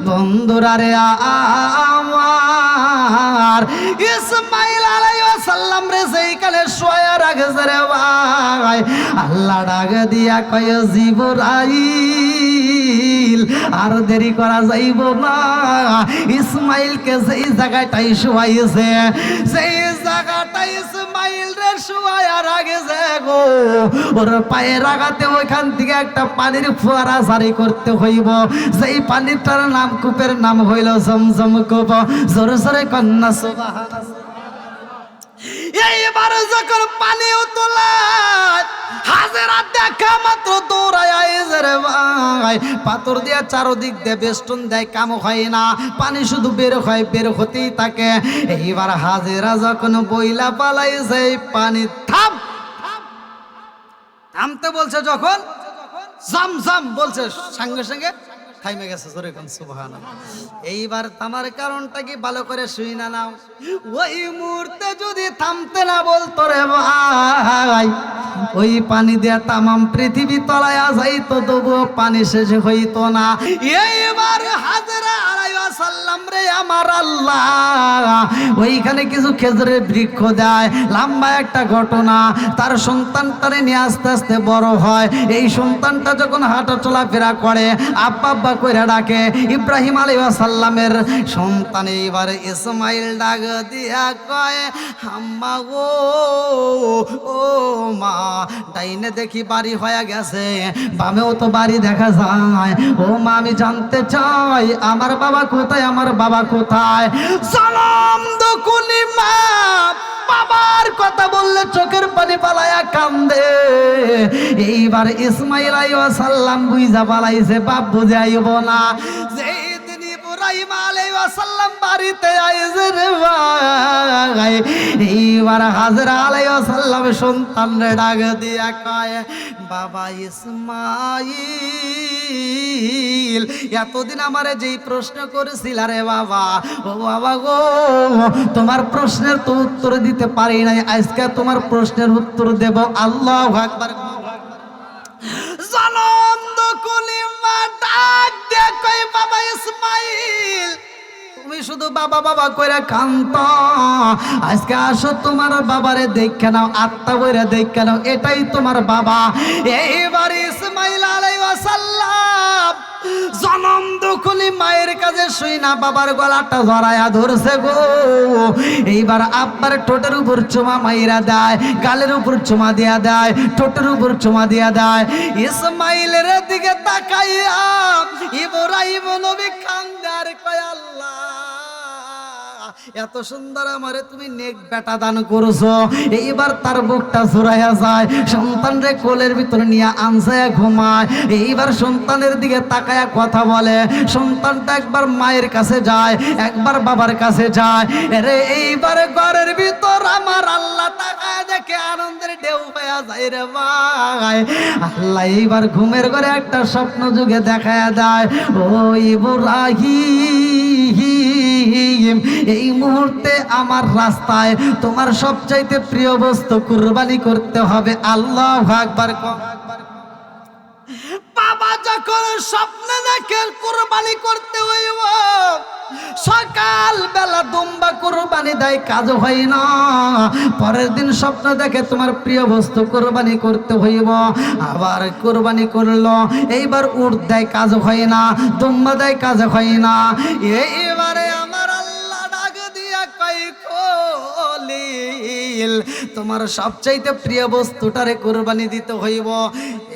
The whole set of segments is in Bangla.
বন্ধুরা রে আমার ইসমাইল আলাইহিস সালাম রে সেইখানে শোয়া রাখছে রে ভাই, আল্লাহ ডাক দিয়া কয় জিবরাইল আর দেরি করা যাইব না, ইসমাইলকে যেই জায়গাটাই শোয়াইছে সেই জায়গাটাই ইসমাইল রে শোয়া রাখছে গো, ওর পায়ের আঘাতে ওইখান থেকে একটা পানির ফোয়ারা জারি করতে হইব, সেই পানিটার নাম কূপের নাম হইল জমজম কূপ। জোরে জোরে কন্যা সুবহানাল্লাহ। এইবার যখন পানি উতলা হাজেরা দেখা মাত্র দৌড়ায় আইছে রে ভাই, পাথর দিয়া চারদিক দিয়ে বেষ্টন দেয়, কাম হয় না, পানি শুধু বের হয়, বের হতেই থাকে। এইবার হাজেরা যখন বইলা পালাইছে পানি থামতে বলছে, যখন জাম জাম বলছে সঙ্গে সঙ্গে থাইমে গেছে। জোরে কোন সুবহানাল্লাহ। এইবার থামার কারণটা কি ভালো করে শুই না নাও, ওই মুহূর্তে যদি থামতে না বলতো রে ভাই, ওই পানি দিয়া তামাম পৃথিবী তলায়া যাইতো, তবুও পানি শেষ হইতো না। এইবার হাজেরা আলাইহিস সালাম রে আমার আল্লাহ ওইখানে কিছু খেজুরের বৃক্ষ দেয়, লম্বা একটা ঘটনা। তার সন্তানটারে নিয়ে আস্তে আস্তে বড় হয়, এই সন্তানটা যখন হাঁটা চলাফেরা করে আব্বা আব্বা কইরা ডাকে, ইব্রাহিম আলাইহিস সালামের সন্তান এইবার ইসমাইল ডাক দিয়া কয় আম্মা গো, ও মা, ডাইনে দেখি বাড়ি হয়ে গেছে, বামেও তো বাড়ি দেখা যায়, ও মা আমি জানতে চাই আমার বাবা কোথায়, আমার বাবা কোথায়? সালাম দুকুনি মা বাবার কথা বললে চোখের পানি পালায়া কান্দে। এইবার ইসমাইল আলাইহিস সালাম বুঝা পালাইছে বাপ বুঝে আইব না, যেদিন ইব্রাহিম আলাইহিস সালাম বাড়িতে আইছে রে ভাই, এইবার হাজরা আলাইহিস সালাম সন্তানরে ডাক দিয়া কয় বাবা ইসমাইল, এতদিন আমারে যেই প্রশ্ন করেছিল রে বাবা, ও বাবা গো, তোমার প্রশ্নের তো উত্তর দিতে পারি নাই, আজকে তোমার প্রশ্নের উত্তর দেব। আল্লাহু আকবার। জানন্দ কুলিমা ডাক দে কই বাবা ইসমাইল, তুমি শুধু বাবা বাবা কইরা কান্ত, আজকে আসো তোমার বাবারে দেখে নাও, আত্মা বইরা দেখে নাও, এটাই তোমার বাবা। এইবার ইসমাইল আলাইহিস সালাম জনম দুকুলি মায়ের কাছে শুই না বাবার গলাটা ধরায়া ধরছে গো। এইবার আব্বার ঠোঁটের উপর চুমা মাইরা দেয়, গালের উপর চুমা দিয়া দেয়, ঠোঁটের উপর চুমা দিয়া দেয়। ইসমাইলের দিকে তাকাইয়া ইব্রাহিম নবী কান্দার কয় আল্লাহ, এত সুন্দর আমারে তুমি নেক বেটা দান করছো। এইবার তার বুকটা জোড়াইয়া যায়, সন্তানরে কোলের ভিতরে নিয়ে আনসায়া ঘুমায়। এইবার সন্তানের দিকে তাকায়া কথা বলে, সন্তানটা একবার মায়ের কাছে যায়, একবার বাবার কাছে যায়। আরে এইবার ঘরের ভিতর আমার আল্লাহ তাকায় দেখে আনন্দের ঢেউ পায়া যায় রে ভাই। আল্লাহ এইবার ঘুমের ঘরে একটা স্বপ্ন যুগে দেখায়া দেয়, ও ইব্রাহিম, এই মুহূর্তে আমার রাস্তায় তোমার সবচাইতে প্রিয় বস্তু কুরবানি করতে হবে। আল্লাহু আকবার। বাবা যখন স্বপ্নে দেখে কুরবানি করতে হইব, সকাল বেলা দুম্বা কুরবানি দেয়, কাজ হয় না। পরের দিন স্বপ্ন দেখে তোমার প্রিয় বস্তু কুরবানি করতে হইব, আবার কুরবানি করলো। এইবার উট দেয়, কাজ হয় না, দুম্বা দেয়, কাজ হয় না। এইবারে আমার আল্লাহ ডাক দিয়া কই খলিল, তোমার সবচাইতে প্রিয় বস্তুটারে কুরবানি দিতে হইব।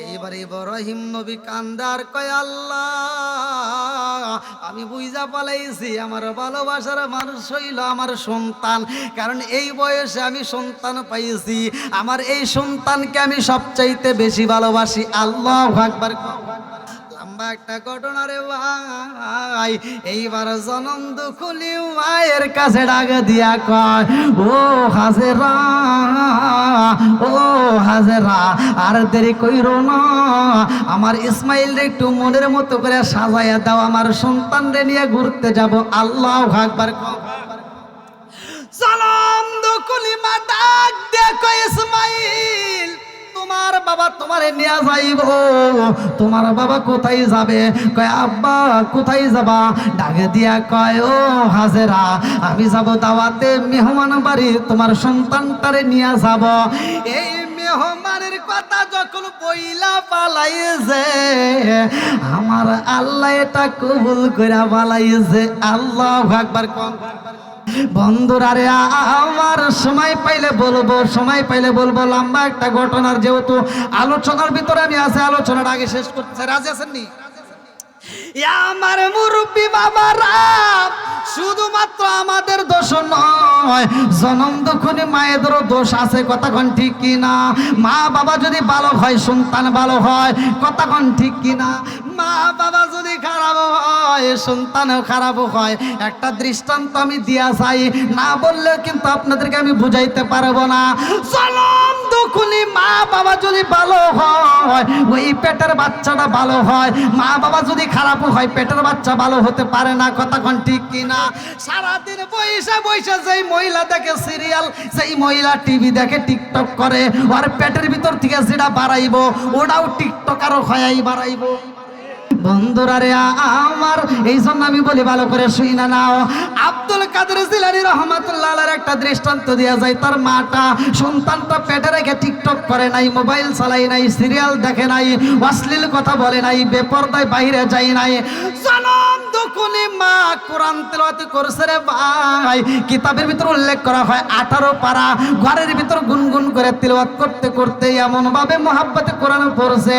এইবার ইব্রাহিম নবী কান্দার কয় আল্লাহ, আমি বুঝা পালাইছি আমার ভালোবাসার মানুষ হইল আমার সন্তান, কারণ এই বয়সে আমি সন্তান পাইছি, আমার এই সন্তানকে আমি সবচাইতে বেশি ভালোবাসি। আল্লাহু আকবার। লম্বা একটা ঘটনা রে ভাই। এইবার জনম দুকুলি মায়ের কাছে ডাক দিয়া কয়, ও হাজেরা, ও হাজেরা, আর দেরি কইরো না, আমার ইসমাইল রে একটু মনের মতো করে সাজাইয়া দাও, আমার সন্তান রে নিয়ে ঘুরতে যাব। আল্লাহু আকবার। জনম দুকুলি মা ডাক দিয়া কয়, ইসমাইল তোমার বাবা তোমারে নিয়ে যাইব। তোমার বাবা কোথায় যাবে? কয় আব্বা কোথায় যাবা? ডাকে দিয়া কয় ও হাজেরা, আমি যাব দাওয়াতে মেহমান বাড়ি, তোমার সন্তানটারে নিয়ে যাব। এই মেহমানের কথা যখন বইলা পালাইছে, আমার আল্লাহ এটা কবুল করে পালাইছে। আল্লাহু আকবার। কোন বন্ধুরা রে, আমার সময় পাইলে বলবো লম্বা একটা ঘটনার, যেহেতু আলোচনার ভিতরে আমি আছে, আলোচনার আগে শেষ করতে চাই। রাজি আছেন নি? আমার মুরব্বী বাবারা, শুধুমাত্র আমাদের দোষ নয়, জনম দুঃখনী মায়েদেরও দোষ আছে। কথাক্ষণ ঠিক কিনা? মা বাবা যদি ভালো হয়, সন্তান ভালো হয়। কথাক্ষণ ঠিক কিনা? মা বাবা যদি খারাপ হয়, সন্তানও খারাপ হয়। একটা দৃষ্টান্ত আমি দিয়া চাই, না বললে কিন্তু আপনাদেরকে আমি বুঝাইতে পারবো না। জনম দুঃখনী মা বাবা যদি ভালো হয়, ওই পেটের বাচ্চাটা ভালো হয়। মা বাবা যদি খারাপ হয়, পেটের বাচ্চা ভালো হতে পারে না। কথাক্ষণ ঠিক কিনা? সারাদিন বইসা বইসা যেই মহিলা দেখে সিরিয়াল, যেই মহিলা টিভি দেখে, টিকটক করে, আর পেটের ভিতর থেকে যেটা বাড়াইবো ওটাও টিকটকারও হয়াই বাড়াইবো। বন্ধুরা রে আমার, এই জন্য আমি বলি ভালো করে শুইনা নাও। আব্দুল কাদের জিলানী রহমাতুল্লাহ আলাইহির একটা দৃষ্টান্ত দেয়া যায়। তার মাটা সন্তানটা পেটে রেখে টিকটক করে নাই, মোবাইল চালাই নাই, সিরিয়াল দেখে নাই, অশ্লীল কথা বলে নাই, বেপরদায় বাইরে যায় নাই। জনম দুঃখনী মা কোরআন তেলাওয়াত করছে রে ভাই। কিতাবের ভিতর উল্লেখ করা হয় 18 পারা ঘরের ভিতর গুনগুন করে তেলাওয়াত করতে করতে এমন ভাবে মোহাব্বতে কোরআন পড়ছে,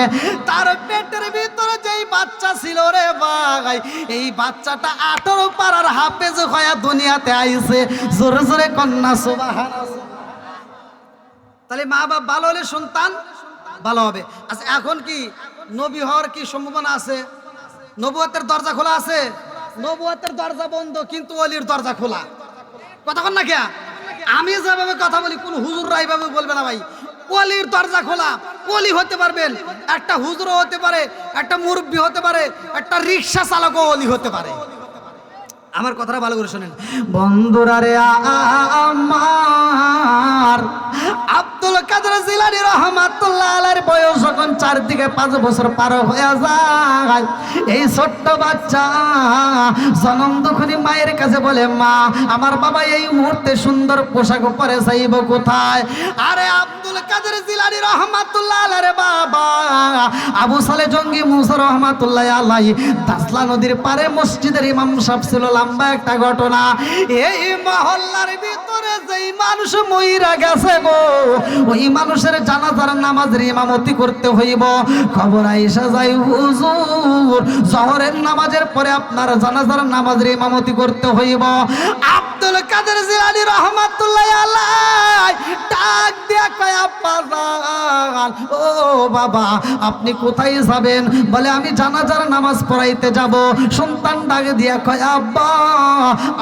তার পেটের ভিতরে যেই বাচ্চা ছিল রে ভাই, এই বাচ্চাটা 18 পারার হাফেজ হয়ে দুনিয়াতে আইছে। জোরে জোরে কন্যা সুবহানাল্লাহ। তাহলে মা বাবা ভালো হলে সন্তান ভালো হবে। আচ্ছা, এখন কি নবী হওয়ার কি সম্ভাবনা আছে? নবুয়তের দরজা খোলা আছে? নবুয়তের দরজা বন্ধ, কিন্তু ওলির দরজা খোলা। কথা কন না কে? আমি যেভাবে কথা বলি, কোন হুজুররা এইভাবে বলবে না ভাই। ওলির দরজা খোলা, ওলি হতে পারবেন। একটা হুজুরও হতে পারে, একটা মুরব্বী হতে পারে, একটা রিক্সা চালকও ওলি হতে পারে। আমার কথাটা ভালো করে শোনেন বন্ধুরা রে আমার। আব্দুল কাদের জিলানী রাহমাতুল্লাহ আলাইহির বয়স যখন 4 থেকে 5 বছর পার হয়ে যায়, এই ছোট্ট বাচ্চা জনম দুঃখনী মায়ের কাছে বলে, মা আমার বাবা এই মুহূর্তে সুন্দর পোশাক পরে যাইব কোথায়? আরে আব্দুল কাদের জিলানী রাহমাতুল্লাহ আলাইহির বাবা আবু সালে জঙ্গি মুসা রাহমাতুল্লাহ আলাইহি দাসলা নদীর পারে মসজিদের ইমাম সাহেব ছিল। লম্বা একটা ঘটনা। এই মহল্লার ভিতরে যেই মানুষ মইরা গেছে গো, ওই মানুষের জানাজার নামাজের ইমামতি করতে হইব। খবর আইসা যাই, হুজুর জোহরের নামাজের পরে আপনার জানাজার নামাজের ইমামতি করতে হইব। আব্দুল কাদের জিলানী রাহমাতুল্লাহ আলাইহি ডাক দিয়া কয়, আব্বা জান, ও বাবা আপনি কোথায় যাবেন? বলে আমি জানাজার নামাজ পড়াইতে যাব। সন্তান ডাক দিয়া কয়, আব্বা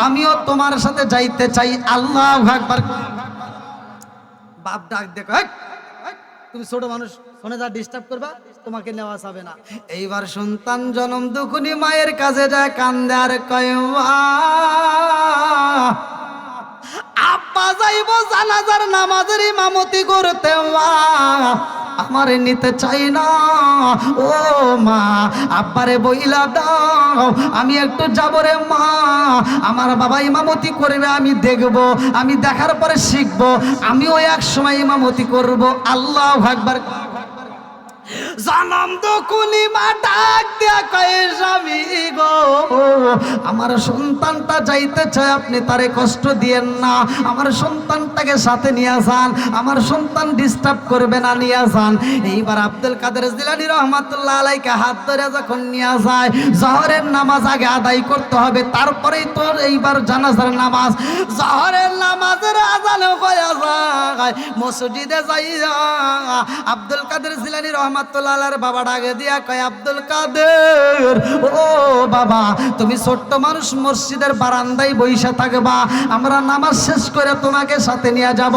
আমিও তোমার সাথে যাইতে চাই। আল্লাহু আকবার। বাপ ডাক দিয়ে কয়, তুমি ছোট মানুষ, ফোনে যা ডিস্টার্ব করবা, তোমাকে নেওয়া যাবে না। এইবার সন্তান জনম দুঃখনী মায়ের কাছে যায়, কান্দে আর কয়, আব্বা যাইব জানাজার নামাজের ইমামতি করতে, আমারে নিতে চাই না। ও মা আব্বারে বইলা দাও, আমি একটু যাব রে মা। আমার বাবা ইমামতি করবে, আমি দেখব, আমি দেখার পরে শিখবো, আমিও এক সময় ইমামতি করব। আল্লাহু আকবার। জনম দুঃখনী মা ডাক দিয়া কয়, স্বামী গো আমার সন্তানটা যাইতে চায়, আপনি তারে কষ্ট দিয়েন না, আমার সন্তানটাকে সাথে নিয়ে যান, আমার সন্তান ডিস্টার্ব করবে না, নিয়ে যান। এইবার আব্দুল কাদের জিলানী রাহমাতুল্লাহ আলাইহিকে হাত ধরে যখন নিয়ে যায়, জোহরের নামাজ আগে আদায় করতে হবে, তারপরেই তোর এইবার জানাজার নামাজ। জোহরের নামাজের আযান হয়ে যায়, মসজিদে যাইয়া আব্দুল কাদের জিলানী রাহমাতুল্লাহ রহমাতুল্লাহ আলাইহির বাবা ডাকে দিয়া কয় আব্দুল কাদের, ও বাবা তুমি ছোট্ট মানুষ, মসজিদের বারান্দায় বইসা থাকবা, আমরা নামাজ শেষ করে তোমাকে সাথে নিয়ে যাব।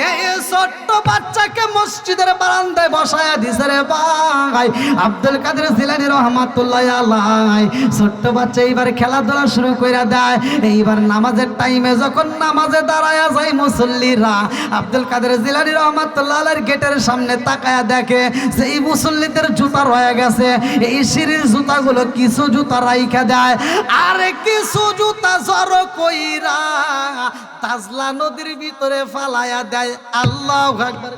এই ছোট্ট বাচ্চাকে মসজিদের বারান্দায় বসায়া দিছে রে ভাই আব্দুল কাদের জিলানী রহমাতুল্লাহ আলাইহি। ছোট্ট বাচ্চা এইবার খেলাধুলা শুরু কইরা দেয়। এইবার নামাজের টাইমে যখন নামাজে দাঁড়ায়া যায় মুসল্লিরা, আব্দুল কাদের জিলানী রহমাতুল্লাহ আলাইহির গেটের সামনে তাকায়া দেখে যে এই মুসল্লিদের জুতা রয়ে গেছে। এই সিঁড়ির জুতাগুলো কিছু জুতা রাইখা দেয়, আর কিছু জুতা জড়ো কইরা তাজলা নদীর ভিতরে ফালায়া দেয়। আল্লাহু আকবার।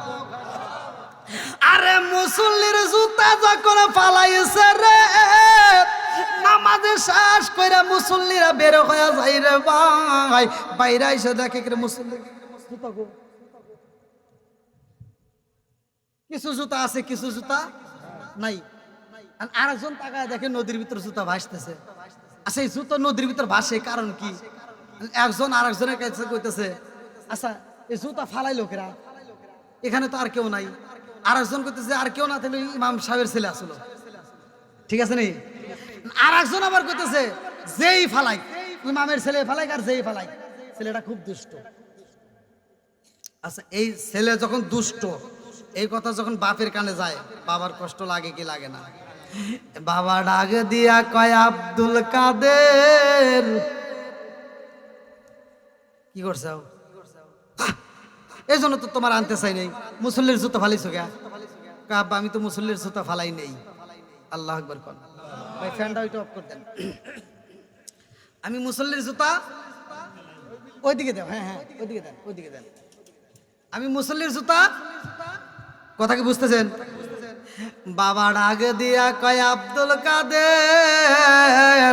আরে মুসল্লির জুতা যখন ফালাইছে রে, নামাজে শেষ কইরা মুসল্লিরা বের হয়ে যায় রে ভাই। বাইরে এসে দেখে রে মুসল্লি জুতা গো, কিছু জুতা আছে কিছু জুতা নাই। আর একজন তাকায় দেখে নদীর ভিতর জুতা ভাসতেছে। আচ্ছা এই জুতা নদীর ভিতর ভাসে কারণ কি? একজন আর একজনের কাছে কইতেছে আচ্ছা এই জুতা ফালাই লোকেরা, এখানে তো আর কেউ নাই। আর একজন কইতেছে আর কেউ না থাকলে ইমাম সাহেবের ছেলে আসলো, ঠিক আছে নি? আর একজন আবার কইতেছে যেই ফালাই, ইমামের ছেলে ফালাই আর যেই ফালাই ছেলেটা খুব দুষ্ট। আচ্ছা এই ছেলে যখন দুষ্ট, এই কথা যখন বাপের কানে যায়, বাবার কষ্ট লাগে কি লাগে না? বাবা ডাক দিয়া কয় আব্দুল কাদের, কি করছো? এই জন্য তো তোমার আনতে চাই নাই, মুসল্লির জুতা ফালাইছো কে? আব্বা আমি তো মুসল্লির জুতা ফালাই নেই। আল্লাহ আকবার কোন ভাই, ফ্যানটা ওইটা অফ করে দেন। আমি মুসল্লির জুতা ওইদিকে দেন, হ্যাঁ হ্যাঁ ওইদিকে দেন, ওইদিকে দেন। আমি মুসল্লির জুতা, কথা কি বুঝতেছেন? বাবা ডাক দিয়া কয় আব্দুল কাদের,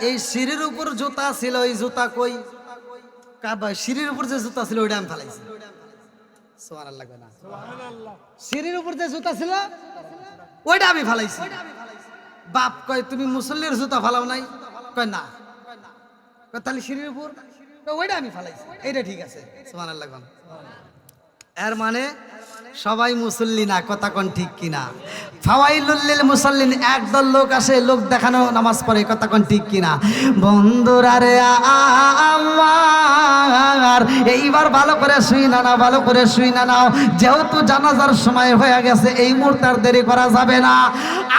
এই সিঁড়ির উপর জুতা ছিল, ওই জুতা কই? কাবা সিঁড়ির উপর যে জুতা ছিল ওইটা আমি ফালাইছি। সুবহানাল্লাহ না, সিঁড়ির উপর যে জুতা ছিল ওইটা আমি ফালাইছি। বাপ কয় তুমি মুসল্লির জুতা ফালাও নাই? কয় না। তাহলে সিঁড়ির উপর ওইটা আমি ফালাইছি, এইটা ঠিক আছে। সুবহানাল্লাহ। এর মানে সবাই মুসল্লি না, কথা কোন ঠিক কিনা? ফাওয়াইলুল লিল মুসাল্লিন, একদল লোক আসে লোক দেখানো নামাজ পড়ে, কথা কোন ঠিক কিনা? বন্ধুরা রে আমার এইবার ভালো করে শুই না, ভালো করে শুই না নাও, যেহেতু জানাজার সময় হয়ে গেছে, এই মুহূর্তে আর দেরি করা যাবে না।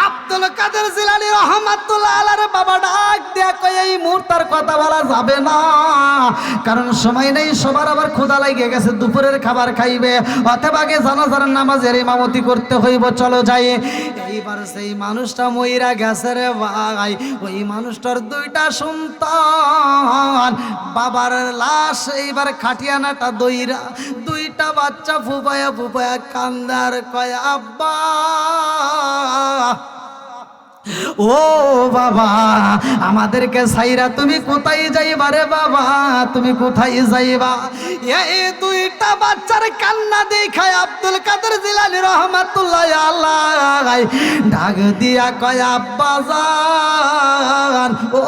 আব্দুল কাদের জিলানী রহমাতুল্লাহ আলাইহির বাবা ডাক দিয়া কয় এই মুহূর্তের কথা বলা যাবে না, কারণ সময় নেই, সবার আবার ক্ষুধা লেগে গেছে, দুপুরের খাবার খাইবে, অথবা আগে জানাজার নামাজের ইমামতি করতে হইব, চলো যাই। এইবার সেই মানুষটা মইরা গেছে রে ভাই, ওই মানুষটার দুইটা সন্তান, বাবার লাশ এইবার খাটিয়ানাটা দইরা, দুইটা বাচ্চা ফুপায়া ফুপায়া কান্দার কয় আব্বা, ও বাবা আমাদেরকে সাইরা তুমি কোথায় যাইবা রে বাবা, তুমি কোথায় যাইবা? এই দুইটা বাচ্চার কান্না দেখায় আব্দুল কাদের জিলানী রহমাতুল্লাহ আলাইহি ডাক দিয়া কয় আব্বা জান, ও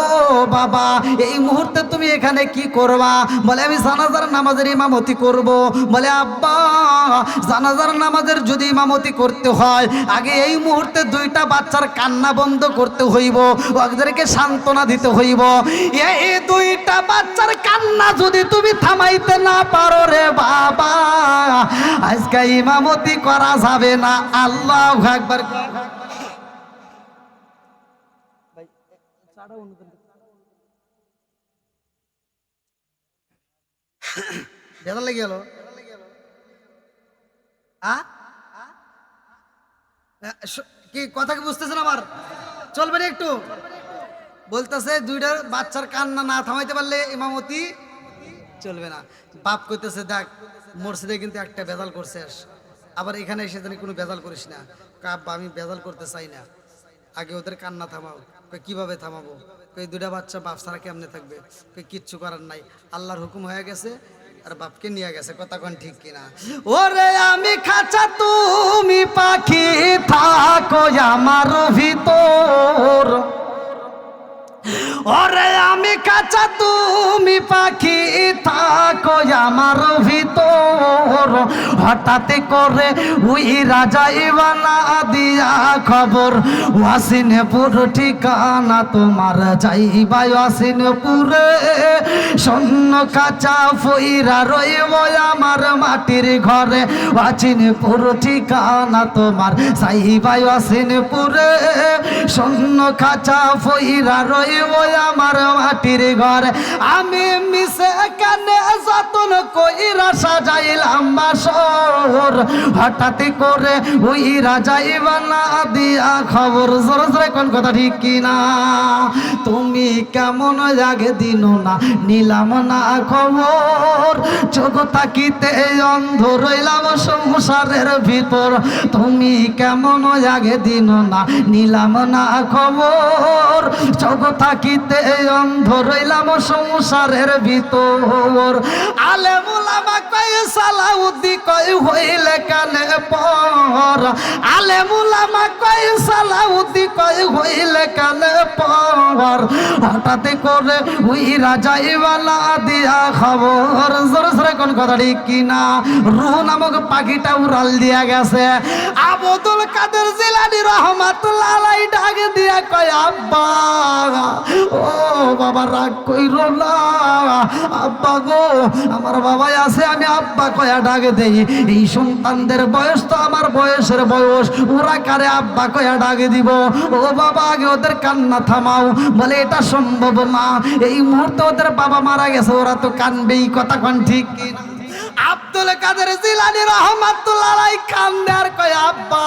বাবা এই মুহূর্তে তুমি এখানে কি করবা? বলে আমি জানাজার নামাজের ইমামতি করব। বলে আব্বা জানাজার নামাজের যদি ইমামতি করতে হয়, আগে এই মুহূর্তে দুইটা বাচ্চার কান্না বন্ধ করতে হইব, ওদেরকে সান্ত্বনা দিতে হইব। এই দুইটা বাচ্চার কান্না যদি তুমি থামাইতে না পারো রে বাবা, আজকে ইমামতি করা যাবে না। আল্লাহু আকবার। বেদা লেগে গেল, কি কথা কি বুঝতেছেন? আমার চলবে না একটু? বলতেছে দুইটা বাচ্চার কান্না না থামাইতে পারলে ইমামতি চলবে না। বাপ কইতেছে দেখ মসজিদে কিন্তু একটা বেজাল করছিস, আবার এখানে এসে জানি কোনো বেজাল করিস না। কাব্বা আমি বেজাল করতে চাই না, আগে ওদের কান্না থামাও। কিভাবে থামাবো? এই দুইটা বাচ্চা বাপ ছাড়া কেমনে থাকবে? কিচ্ছু করার নাই, আল্লাহর হুকুম হয়ে গেছে, আর বাপকে নিয়ে গেছে, কথা কোন ঠিক কিনা? ওরে আমি খাঁচা তুমি পাখি, থাকো আমার ভিতর, ওরে আমি কাঁচা তুমি পাখি থাকো আমার ভিতর, হঠাৎ করে ওই রাজা ইবানা দিয়া খবর, ওয়াসিনপুর ঠিকানা তোমার যাইবা ওয়াসিনপুরে, শূন্য কাঁচা ফইরা রইব আমার মাটির ঘরে, ওয়াসিনপুর ঠিকানা তোমার যাইবা ওয়াসিনপুরে, শূন্য কাঁচা ফইরা রইব আমার মাটির ঘরে। আমি মিশে কানে যতন কইরা সাজাইলাম বাসর, হঠাৎ করে ওই রাজা ইবানা দিয়া খবর। জোরে জোরে কোন কথা ঠিক কিনা? তুমি কেমন জাগে দিন না নিলাম না খবর, চোখ তাকিতে অন্ধ রইলাম সংসারের ভিতর, তুমি কেমন জাগে দিন না নিলাম না খবর, চোখ তাকিতে অন্ধ রইলাম সংসারের ভিতর। আলেমুল আমা কই সালাউদ্দি কই হইলে কানে পর, আলেমুল আমা কই সালাউদ্দি কই হইলে কানে পর, হঠাৎ করে ওই রাজা ইবানা দিয়া খবর। জোরে জোরে কোন কথা ঠিক কিনা? রূহ নামক পাখিটা উড়াল দিয়া গেছে। আব্দুল কাদের জিলানী রহমাতুল্লাহ আলাইহি ডাক দিয়া কয় আব্বা, ও বাবা রাগ কইরো না, আব্বা গো আমার বাবাই আছে, আমি আব্বা কয়া ডাক দেই। এই সন্তানদের বয়স তো আমার বয়সের বয়স, ওরা কারে আব্বা কয়া ডাক দিব? ও বাবা আগে ওদের কান্না থামাও। বলে এটা সম্ভব না, এই মুহূর্তে ওদের বাবা মারা গেছে, ওরা তো কানবেই। কথা কোন ঠিক কিনা? আব্দুল কাদের জিলানী রহমাতুল্লাহ আলাইহি কান্দে আর কয় আব্বা,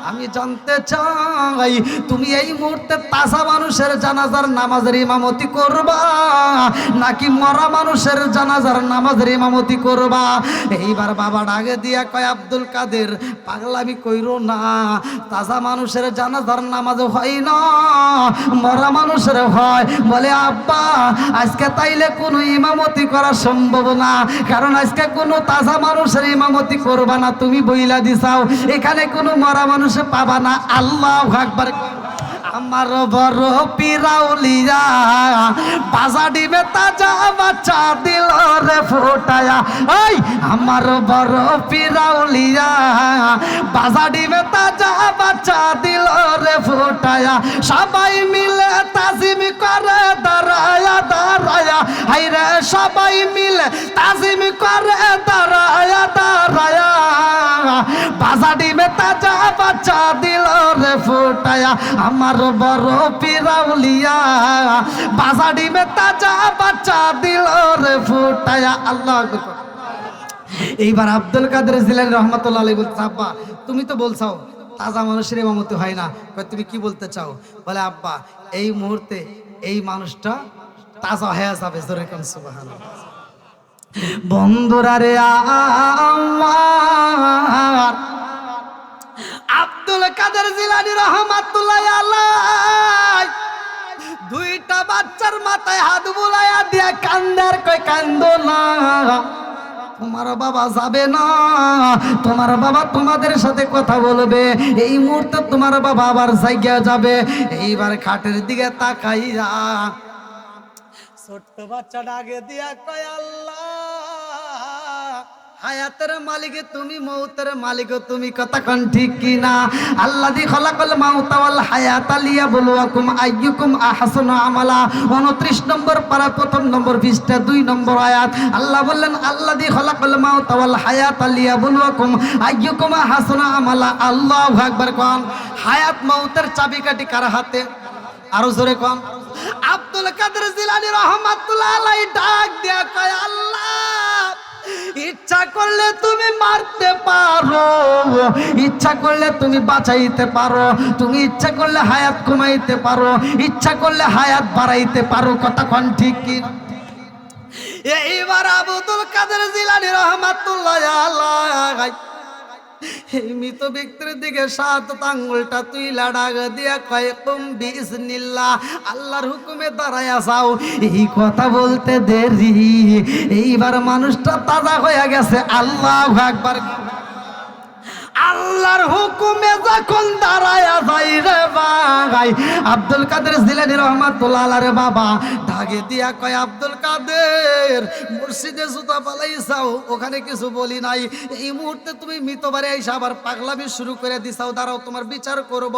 আমি জানতে চাই তুমি এই মুহূর্তে তাজা মানুষের জানাজার নামাজের ইমামতি করবা নাকি মরা মানুষের জানাজার নামাজের ইমামতি করবা? এইবার বাবা ডাকে দিয়া কয় আব্দুল কাদের পাগলামি কইরো না, তাজা মানুষের জানাজার নামাজ হয় না, মরা মানুষের হয়। বলে আব্বা আজকে তাইলে কোনো ইমামতি করা সম্ভব না, কারণ আজকে কোনো তাজা মানুষের ইমামতি করবা না, তুমি বইলা দিছাও এখানে কোনো মরা মানুষ পাবা না। আল্লাহু আকবার। আমার বড় পিরাউলিয়া বাজা ডিমে তাজা বাচ্চা দিল রে ফোটায়া, ওই আমার বড় পিরাউলিয়া বাজা ডিমে তাজা বাচ্চা দিল রে ফোটায়া, সবাই মিলে তাজিম করে দাঁড়ায়া দাঁড়ায়া, হাইরে সবাই মিলে তাজিম করে দাঁড়ায়া দাঁড়ায়া, বাজা ডিমে তাজা বাচ্চা দিল রে ফোটায়া, আমার বড় পিরাউলিয়া বাজা ডিমে তাজা বাচ্চা দিল রে ফুটায়া। আল্লাহু আকবার। এইবার আব্দুল কাদের জিলানী রহমাতুল্লাহ আলাইহি বলছে আব্বা তুমি তো বলছাও তাজা মানুষের ইমামতি হয় না, তুমি কি বলতে চাও? বলে আব্বা এই মুহূর্তে এই মানুষটা তাজা হয়ে যাবে। জোরে কোন সুবহানাল্লাহ। বন্ধুরা রে আমার আব্দুল কাদের জিলানী রহমাতুল্লাহ আলাইহি দুইটা বাচ্চার মাথায় হাত বুলাইয়া দিয়া কান্দার কয় কান্দো না, তোমার বাবা যাবে না, তোমার বাবা তোমাদের সাথে কথা বলবে, এই মুহূর্তে তোমার বাবা আবার জায়গা যাবে। এইবার খাটের দিকে তাকাইয়া ছোট্ট বাচ্চা ডাকে দিয়া কয় আল্লাহ হায়াতের মালিক তুমি, মৌতের মালিক তুমি। কথা কোন ঠিক কিনা? আল্লাযী খালাকাল মাউতা ওয়াল হায়াতা লিয়াবলুয়াকুম আইয়ুকুম আহসানু আমালা। 29 নম্বর পারা 1 নম্বর পৃষ্ঠা 2 নম্বর আয়াত। আল্লাহ বললেন আল্লাযী খালাকাল মাউতা ওয়াল হায়াতা লিয়াবলুয়াকুম আইয়ুকুম আহসানু আমালা। আল্লাহু আকবার। কোন হায়াত মৌতের চাবিকাঠি কার হাতে? আরো জোরে কোন। আব্দুল কাদের জিলানী রহমাতুল্লাহ আলাইহি ডাক দিয়া কয় আল্লাহ ইচ্ছা করলে তুমি মারতে পারো, ইচ্ছা করলে তুমি বাঁচাইতে পারো, তুমি ইচ্ছা করলে হায়াত কমাইতে পারো, ইচ্ছা করলে হায়াত বাড়াইতে পারো। কথা কোন ঠিক কি? এইবার আব্দুল কাদের জিলানী রহমাতুল্লাহ আলাইহি এই মৃত ব্যক্তির দিকে 7 আঙ্গুলটা তুইলা ডাক দিয়া কয় কুম বিইজনিল্লাহ, আল্লাহর হুকুমে দাঁড়ায়া যাও। এই কথা বলতে দেরি এইবার মানুষটা তাজা হয়ে গেছে। আল্লাহু আকবার। আল্লাহর হুকুমে যখন দাঁড়ায়া যাই রে ভাই, আব্দুল কাদের জিলানী রহমাতুল্লাহ আলাইহি বাবা ঢাকে দিয়া কয়, আব্দুল কাদের মসজিদে জুতা পালাইছাও, ওখানে কিছু বলি নাই, এই মুহূর্তে তুমি মৃতবারে এসে আবার পাগলামি শুরু করে দিছাও, দাঁড়াও তোমার বিচার করব।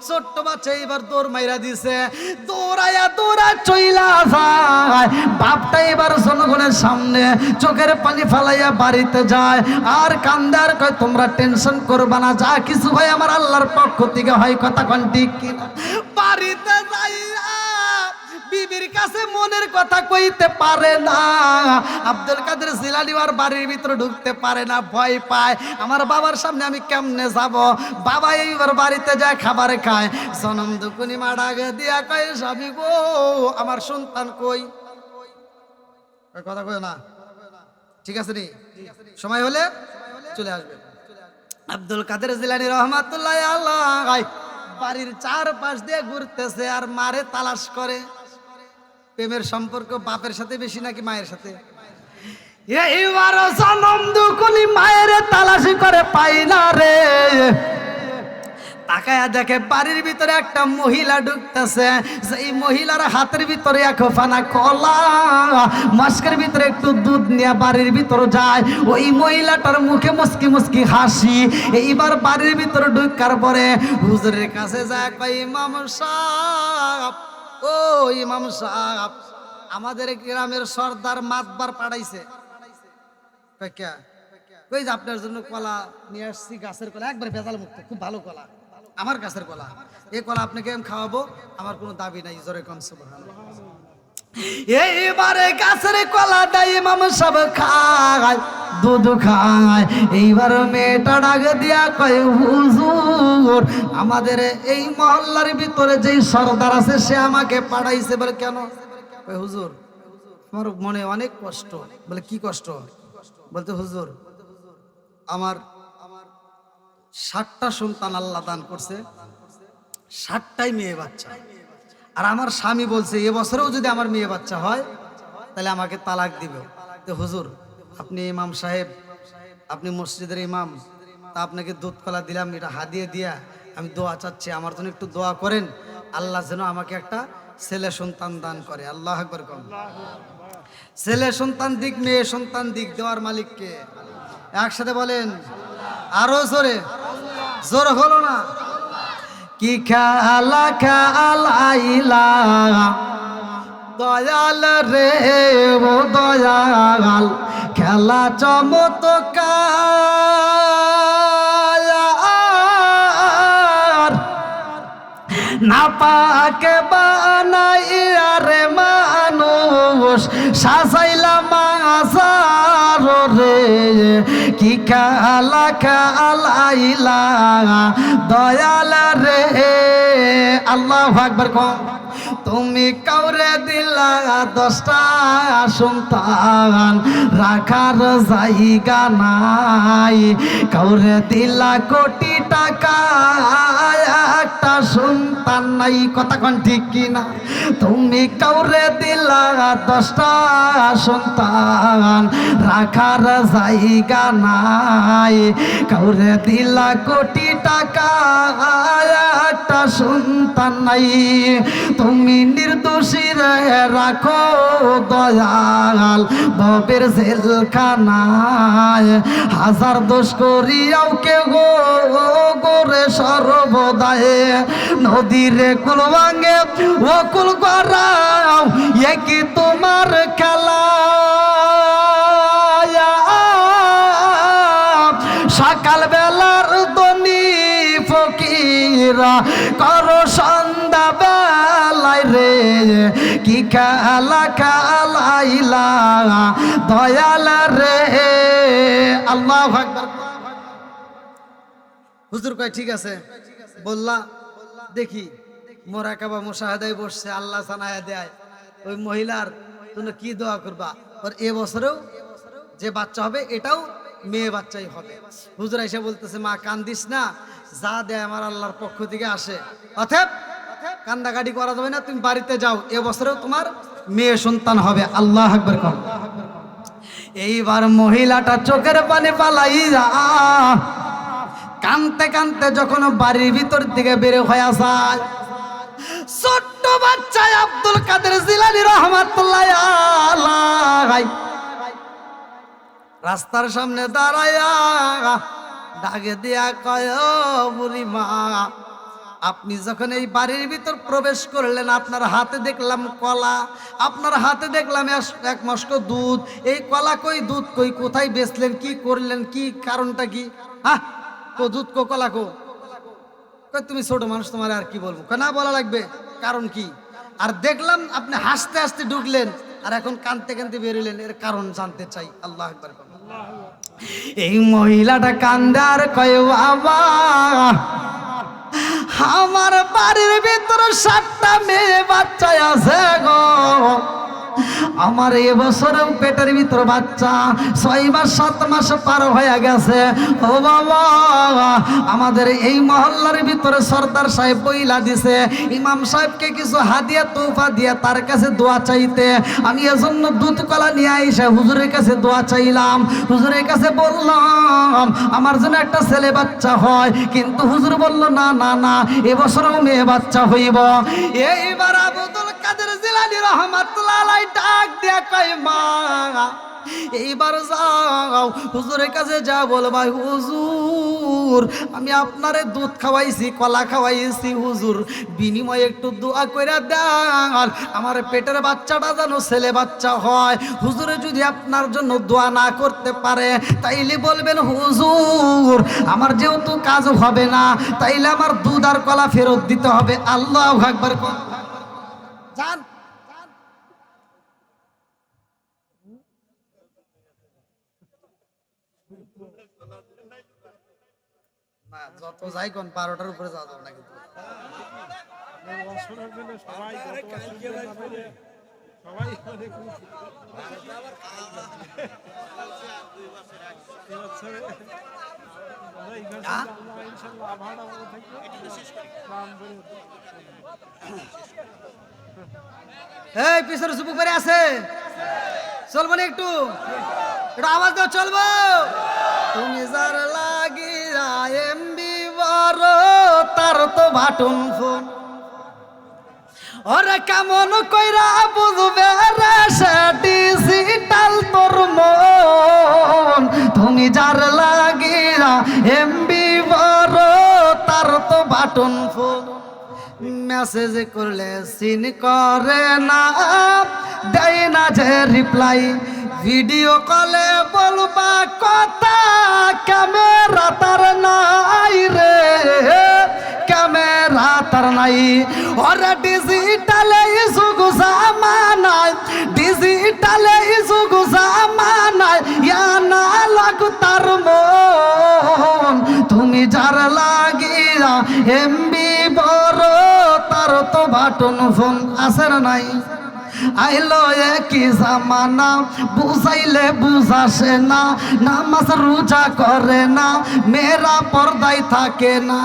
ছোট্ট বাচ্চা এবার দৌড় মাইরা দিছে, দৌড়ায়া চইলা যায়। বাপটা এবার জনগণের সামনে চোখের পানি ফালাইয়া বাড়িতে যায় আর কান্দার কয়, তোমরা টেনশন করবা না, যা কিছু হয় আমার আল্লাহর পক্ষ থেকে হয়, কথা কোন ঠিক কিনা। বাড়িতে যাইয়া বিবির কাছে মনের কথা কইতে পারে না। আব্দুল কাদের জিলানী আর বাড়ির ভিতরে ঢুকতে পারে না, ভয় পায়, আমার বাবার সামনে আমি কেমনে যাব। বাবা এইবার বাড়িতে যায় খাবার খায়, জনম দুকুনি মা ডাকে দিয়া কয়, স্বামী গো আমার সন্তান কই? কথা কয় না, ঠিক আছে নি, সময় হলে চলে আসবে। আব্দুল কাদের জিলানী রহমাতুল্লাহ আলাইহি বাড়ির চারপাশ দিয়ে ঘুরতেছে আর মারে তালাশ করে। প্রেমের সম্পর্ক বাপের সাথে বেশি নাকি মায়ের সাথে? এইবার জনম দুকুনি মায়ের তালাশি করে পাই না রে। তাকায়া দেখে বাড়ির ভিতরে একটা মহিলা ঢুকতেছে, সেই মহিলার হাতের ভিতরে এক ফানা কলা, মাস্কের ভিতরে একটু দুধ নিয়ে বাড়ির ভিতরে যায়। ওই মহিলাটার মুখে মুস্কি মুস্কি হাসি। এইবার বাড়ির ভিতরে ঢুকার পরে হুজুরের কাছে যায়, কয়, ইমাম সাহেব, ও ইমাম সাহেব, আমাদের গ্রামের সর্দার মাতবার পাঠাইছে। কই যে আপনার জন্য কলা নিয়ে আসছি, গাছের কলা, একবার ভেজাল মুক্ত, খুব ভালো কলা, আমার গাছের কলা, এই কলা আপনাকে আমি খাওয়াবো, আমার কোনো দাবি নাই, জোরে কোন সুবহানাল্লাহ। এইবারে গাছের কলা দেয়, ইমাম সাহেব খায়, দুধ খায়। এইবার মেয়েটা ডাক দিয়া কয়, হুজুর আমাদের এই মহল্লার ভিতরে যেই সর্দার আছে সে আমাকে পাঠাইছে। বলে কেন? কয়, হুজুর আমার মনে অনেক কষ্ট। বলে কি কষ্ট? বলতে, হুজুর আমার 7টা সন্তান আল্লাহ দান করছে, 7টাই মেয়ে বাচ্চা, আর আমার স্বামী বলছে এবছরেও যদি আমার মেয়ে বাচ্চা হয় তাহলে আমাকে তালাক দিবে। তো হুজুর আপনি ইমাম সাহেব, আপনি মসজিদের ইমাম, তা আপনাকে দুধ কলা দিলাম, এটা হাদিয়ে দিয়া আমি দোয়া চাচ্ছি, আমার জন্য একটু দোয়া করেন, আল্লাহ যেন আমাকে একটা ছেলে সন্তান দান করে। আল্লাহু আকবার কোন। ছেলে সন্তান দিক, মেয়ে সন্তান দিক, দেওয়ার মালিককে। একসাথে বলেন, আরো জোরে, জোর হলো না। কি খেলা খেলাইলা দয়াল রে, ও দয়াল, খেলা চমৎকার, না পাকে বানাইয়া রে মানুষ সাজাইলা মাজার রে। কি খেলা খেলাইলা দয়াল রে। আল্লাহু আকবার কোন। তুমি কাউরে দিলা 10টা সন্তান, রাখার জায়গা নাই, কাউরে দিলা কোটি টাকা, একটা সন্তান নাই, কথা কোন ঠিক কিনা। তুমি কাউরে দিলা 10টা সন্তান, রাখার জায়গা নাই, কাউরে দিলা কোটি টাকা, একটা সন্তান নাই। তুমি নির্দোষী রে রাখো দয়াল ভবের জেলখানায়, হাজার দোষ করিয়াও কে গো গোরে সর্বদায়, নদীরে কুল ভাঙে ও কুল করাও, এ কি তোমার খেলা। সকাল বেলার দনি ফকিরা করো সন্ধ্যা বেলায় রে। কি খেলা খেলাইলা দয়াল রে। আল্লাহু আকবার। হুজুর কয় ঠিক আছে, বললা দেখি মোরাকাবা মুশাহাদায় বসছে, আল্লাহ জানায়া দেয় ওই মহিলার জন্য কি দোয়া করবা, ওর এবছরেও যে বাচ্চা হবে এটাও মেয়ে বাচ্চাই হবে। হুজুর এসে বলতেছে, মা কান্দিস না, যা দেয় আমার আল্লাহর পক্ষ থেকে আসে, অতএব কান্দাকাটি করা যাবে না, তুমি বাড়িতে যাও, এবছরেও তোমার মেয়ে সন্তান হবে। আল্লাহু আকবার কর। এইবার মহিলাটা চোখের পানি পালাইয়া কানতে কানতে যখন বাড়ির ভিতর থেকে বের হয়ে যায়, ছোট্ট বাচ্চা আব্দুল কাদের জিলানী রহমাতুল্লাহ আলাইহি রাস্তার সামনে দাঁড়ায়া ডাকে দিয়া কয়, ও বুড়ি মা, আপনি যখন এই বাড়ির ভিতর প্রবেশ করলেন, আপনার হাতে দেখলাম কলা, আপনার হাতে দেখলাম এক মস্ক দুধ। এই কলা কই, দুধ কই, কোথায় বেচলেন, কি করলেন, কি কারণটা কি? হ্যাঁ, কো দুধ কো, কলা কো? কই তুমি ছোট মানুষ, তোমার আর কি বলবো? না বলা লাগবে, কারণ কি? আর দেখলাম আপনি হাসতে হাসতে ঢুকলেন আর এখন কানতে কানতে বেরোলেন, এর কারণ জানতে চাই। আল্লাহু আকবার। এই মহিলাটা কান্দে আর কয়, বাবা, আমার বাড়ির ভিতরে 7টা মেয়ে বাচ্চা আছে গো। আমার এবছরেও পেটের ভিতর বাচ্চা, 6 মাস 7 মাস পার হয়ে গেছে। ও বাবা, আমাদের এই মহল্লার ভিতরে সর্দার সাহেব বইলা দিছে ইমাম সাহেবকে কিছু হাদিয়া তোফা দিয়ে তার কাছে দোয়া চাইতে। আমি এজন্য দুধ কলা নিয়ে আইসা হুজুরের কাছে দোয়া চাইলাম। হুজুরের কাছে বললাম আমার জন্য একটা ছেলে বাচ্চা হয়, কিন্তু হুজুর বলল না না না, এবছরও মেয়ে বাচ্চা হইব। এইবার আব্দুল কাদের জিলানী রাহমাতুল্লাহ আলাইহি ডাক দিয়া কয়, মা, এইবার যাও হুজুরের কাছে যা বলবা, হুজুর আমি আপনারে দুধ খাওয়াইছি, কলা খাওয়াইছি, হুজুর বিনিময়ে একটু দোয়া কইরা দেন, আমার পেটের বাচ্চাটা যেন ছেলে বাচ্চা হয়। হুজুরে যদি আপনার জন্য দোয়া না করতে পারে তাইলে বলবেন, হুজুর আমার যেহেতু কাজ হবে না, তাইলে আমার দুধ আর কলা ফেরত দিতে হবে। আল্লাহু আকবার। জান না, যত যাই কোন 12টার উপরে যাওয়া যাবে না কিন্তু। এই পিছনে চুপ করে আছে, চলবো না একটু আওয়াজ দাও, চলবো। তুমি যার লাগিয়া এমবি বড়, তার তো বাটন ফোন, ওরে কেমন কইরা বুঝবে রে সে ডিজিটাল তোর মন। তুমি যার লাগিয়া এমবি বড়, তার তো বাটন ফোন, মেসেজ করলে সিন করে না, দেয় না যে রিপ্লাই, ভিডিও কলে বলবা কথা, ক্যামেরা তার নাই রে, ক্যামেরা তার নাই। ওরে ডিজিটালে যুগ জামানায়, ডিজিটালে যুগ জামানায়, ইয়া না লাগু তার মন। তুমি যার লাগিয়া এমবি বড়, তার তো বাটন ফোন আছে না নাই? আইলো একই জামানা, বুঝাইলে বুঝাসে না, নামাজ রোজা করে না, মেয়েরা পর্দায় থাকে না।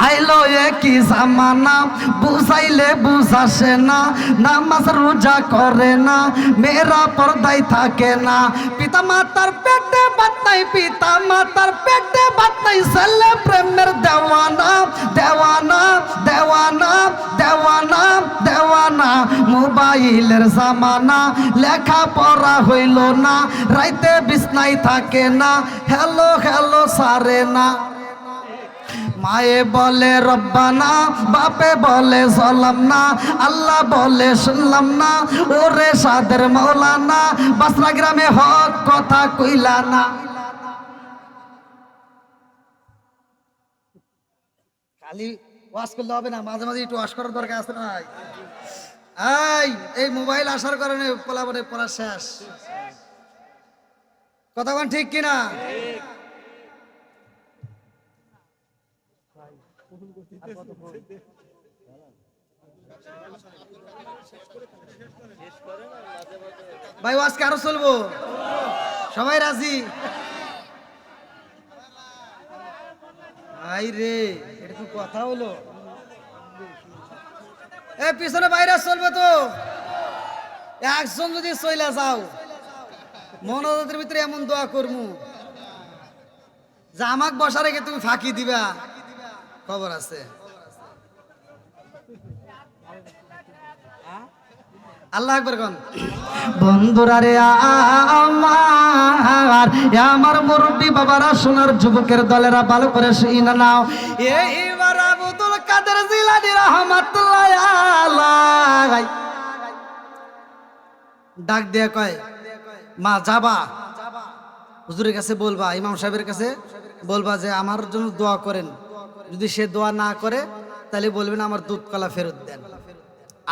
আইলো একই জামানা, বুঝাইলে বুঝাসে না, নামাজ রোজা করে না, মেয়েরা পর্দায় থাকে না। পিতা মাতার পেটে ভাত নাই, পিতা মাতার পেটে ভাত নাই, ছেলে প্রেমের দেওয়ানা, দেওয়ানা দেওয়ানা দেওয়ানা দেওয়ানা। মোবাইলের জামানা, লেখা পড়া হইল না, রাইতে বিছনায় থাকে না, হ্যালো হ্যালো সারে না। মায়ে বলে রব্বানা, বাপে বলে সালাম না, আল্লাহ বলে শুনলাম না, ওরে সাদের মৌলানা, বাসরা গ্রামে হক কথা কইলা না। খালি ওয়াজ করলে হবে না, মাঝে মাঝে একটু ওয়াজ করার দরকার আছে না? এই মোবাইল আসার কারণে পোলাপানের পড়া শেষ। কথা বল ঠিক কিনা? ভাই আজকে আরো চলবো, সবাই রাজি? ভাই রে, এটা তো কথা হলো। পিছনে বাইরে চলবে তো, একজন যদি চইলা যাও মনোদের ভিতরে এমন দোয়া করমু, যে আমাকে বসা রেখে তুমি ফাঁকি দিবা, খবর আছে। আল্লাহ আকবার কোন। বন্ধুরা রে আমার মুরব্বী বাবারা, সোনার যুবকের দলেরা ভালো করে শুনে নাও। এইবার আব্দুল কাদের জিলানী রাহমাতুল্লাহ আলাইহি ডাক দিয়ে কয়, মা যাবা হুজুরের কাছে বলবা, ইমাম সাহেবের কাছে বলবা যে আমার জন্য দোয়া করেন। যদি সে দোয়া না করে তাহলে বলবেন আমার দুধ কলা ফেরত দেন।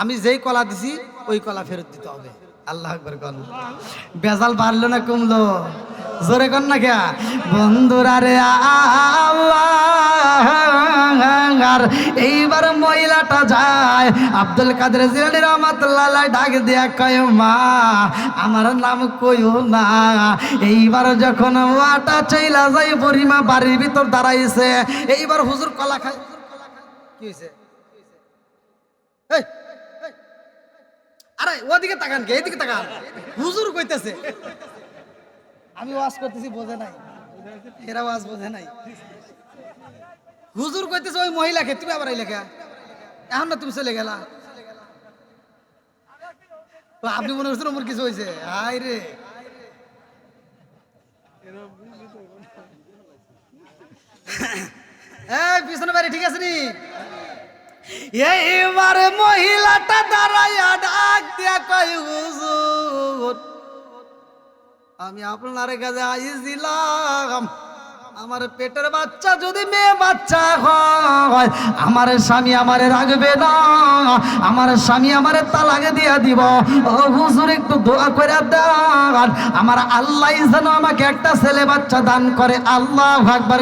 আমি যেই কলা দিছি ওই কলা ফেরত দিতে হবে। আল্লাহ আকবার কোন। বেজাল বাড়লো না কমলো? জোরে কর না কে। বন্ধুরা রে এইবার মহিলাটা যায় আব্দুল কাদের জিলানী রাহমাতুল্লাহ আলাইহি ডাক দিয়া কয়, মা আমার নাম কইও না। এইবার যখন ওয়াটা চইলা যায়, বুড়িমা বাড়ির ভিতর দাঁড়াইছে। এইবার হুজুর কলা খায়। কি হইছে? এই আরে ওদিকে তাকান কে, এদিকে তাকান। হুজুর কইতেছে, আমি ওয়াজ করতেছি, বোঝে নাই, এরা ওয়াজ বোঝে নাই। হুজুর কইতেছে ওই মহিলাকে, তুমি আবার এই লেখা এখন না তুমি চলে গেলা। তো আপনি মনে করছেন ওমর কিছু হয়েছে? হাই রে, এই পিছনে বাড়ি ঠিক আছে নি? এইবার মহিলাটা দাঁড়াইয়া ডাক দিয়া কয়, হুজুর আমি আপনার কাছে আইছিলাম, আমার পেটের বাচ্চা যদি মেয়ে বাচ্চা হয়, আমার স্বামী আমারে রাখবে না, আমার স্বামী আমারে তালাক দিয়া দিব। ও হুজুর একটু দোয়া করে দেন, আমার আল্লাহ যেন আমাকে একটা ছেলে বাচ্চা দান করে। আল্লাহু আকবার।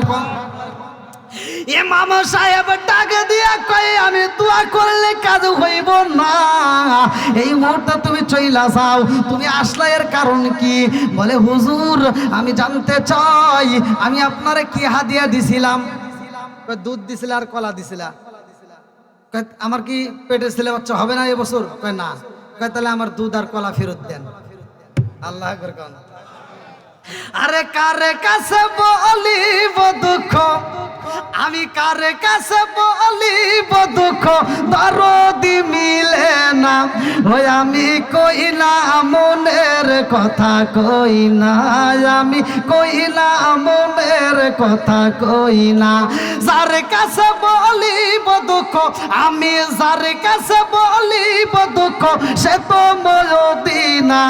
ইমাম সাহেব ডাক দিয়া কয়, আমি দোয়া করলে কাজ হইব না, এই মুহূর্তে তুমি চইলা যাও। তুমি আসলে এর কারণ কি? বলে, হুজুর আমি জানতে চাই আমি আপনারে কি হাদিয়া দিছিলাম? দুধ দিছিল আর কলা দিছিলা। আমার কি পেটের ছেলে বাচ্চা হবে না এবছর? কয় না। কয় তাহলে আমার দুধ আর কলা ফেরত দেন। আল্লাহ আকবার কোন। আরে কারে কাছে বলিব দুঃখ, আমি কারে কাছে বলিব দুঃখ, দরদি মিলে না। ওই আমি কই না মনের কথা, কই না আমি কই না মনের কথা, কই না। যার কাছে বলিব দুঃখ, আমি যার কাছে বলিব দুঃখ, সে তো মদিনা।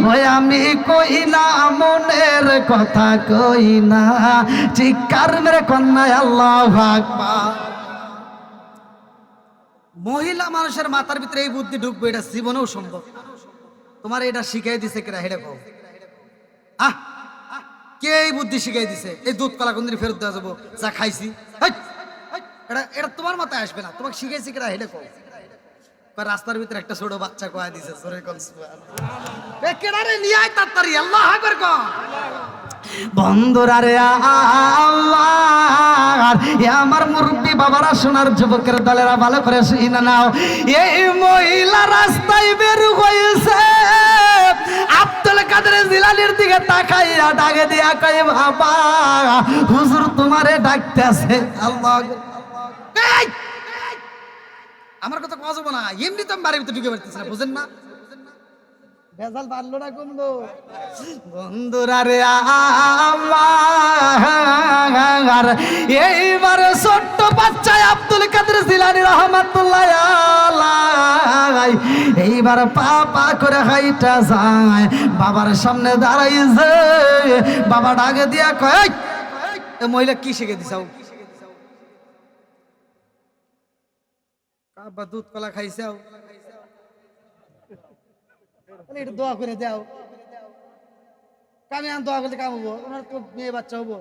ওই আমি কই না মনের কথা, কই না। চিৎকার মেরে কন্যায় আল্লাহু আকবার। মহিলা মানুষের মাথার ভিতরে এই বুদ্ধি ঢুকবে, এটা জীবনেও সম্ভব। তোমার এটা শিখাই দিছে কেরা? হেডে কও। কে এই বুদ্ধি শিখাই দিছে? এই দুধ কলা কোনদিন ফেরত দেওয়া যাবো যা খাইছি? এটা এটা তোমার মাথায় আসবে না। তোমাকে শিখাইছি কেরা? হেডে কও। রাস্তার ভিতরে একটা ছোট বাচ্চা কয়া দিছে, সরে কোন সুবহানাল্লাহ। এ কেডা রে? নিয়ে আয় তাড়াতাড়ি। আল্লাহু আকবার কও। বন্ধুরা রে আমার মুরব্বী বাবারা, সোনার যুবকের দলেরা ভালো করে শুনে নাও। এই মহিলা রাস্তায় বের হয়েছে, আব্দুল কাদের জিলানীর দিকে তাকাইয়া ডাকে দিয়া কয়, বাবা হুজুর তোমারে ডাকতেছে। আল্লাহ, আমার কথা কওয়া যাবে না, এমনি তো আমি বাড়ির ভিতরে ঢুকে পারতেছি না, বুঝেন না? ভেজাল বাড়লো না কমলো? বন্ধুরা রে এইবার ছোট্ট বাচ্চা আব্দুল কাদের জিলানী রাহমাতুল্লাহ আলাইহি এইবার পা পা করে হাইটা যায়, বাবার সামনে দাঁড়াইছে। বাবা ডাকে দিয়া কয়, এ মহিলা কি শিখে দিছাও? আব্বা দুধ কলা খাইছাও, একটু দোয়া করে দাও। আমি দোয়া করলে কাম হবো? ওনার তো মেয়ে বাচ্চা হবো,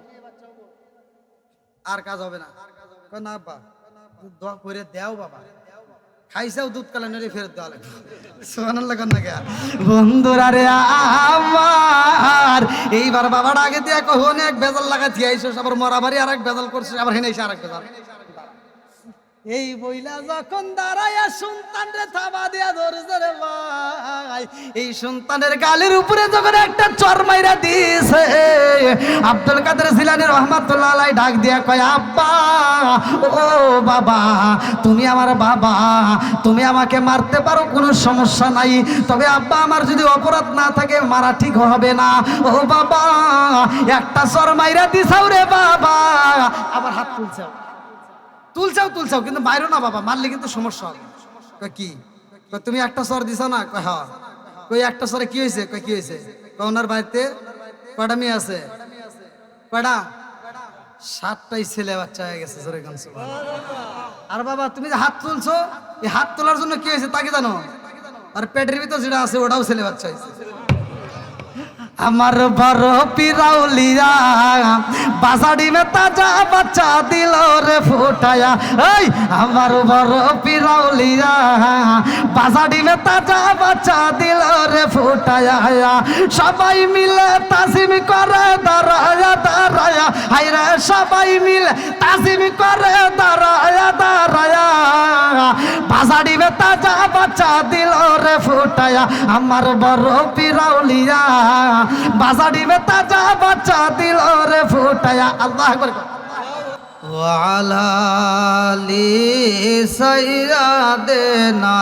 আর কাজ হবে না। না আব্বা দোয়া করে দাও, বাবা খাইছাও দুধ কলা, নইলে ফেরত দেওয়া লাগবে। সুবহানাল্লাহ কর না কে? বন্ধুরা রে আমার এইবার বাবাটা আগে দিয়া কখন এক বেজাল লাগা থিয়াইছস, আবার মরাবাড়ি আর এক বেজাল করছিস, আবার হেনে এসে আর এক বেজাল। এই বইলা যখন দাঁড়াইয়া সন্তান রে থাবা দিয়া ধরছে রে ভাই, এই সন্তানের গালের উপরে যখন একটা চর মাইরা দিয়েছে, আব্দুল কাদের জিলানী রহমাতুল্লাহ আলাইহি ডাক দিয়া কয়, আব্বা ও বাবা, তুমি আমার বাবা, তুমি আমাকে মারতে পারো, কোনো সমস্যা নাই, তবে আব্বা আমার যদি অপরাধ না থাকে মারা ঠিক হবে না। ও বাবা, একটা চর মাইরা দিছাও রে বাবা। আবার হাত তুলছাও কিন্তু মাইরো না বাবা, মারলে কিন্তু সমস্যা হবে। কয় কি? কয় তুমি একটা চর দিছ না? কয় হ্যাঁ। কই একটা চরে কি হয়েছে? কয় কি হয়েছে? কয় ওনার বাড়িতে কয়টা মেয়ে আছে? কয়টা? 7টাই ছেলে বাচ্চা হয়ে গেছে। জোরে গান সুবহানাল্লাহ। আর বাবা তুমি যে হাত তুলছো, এই হাত তোলার জন্য কি হয়েছে তাকে জানো? আর পেটের ভিতর যেটা আছে ওটাও ছেলে বাচ্চা হয়েছে। আমার বড় পিরাউলিয়া বাজারি মে তাজা বাচ্চা দিল রে ফুটায়া। এই আমার বড় পিরাউলিয়া বাজারি মে তাজা বাচ্চা দিল রে ফুটায়া। সবাই মিলে তাজিম করে দাঁড়ায়া দাঁড়ায়া, হায়রে সবাই মিলে তাজিম করে দাঁড়ায়া দাঁড়ায়া, বাজারি মে তাজা বাচ্চা দিল রে ফুটায়া। আমার বড় পিরাউলিয়া বাজারি মে তাজা বাচ্চা দিল রে ফুটায়া। আল্লাহু আকবার। ওয়া আলা আলি সাইয়্যিদানা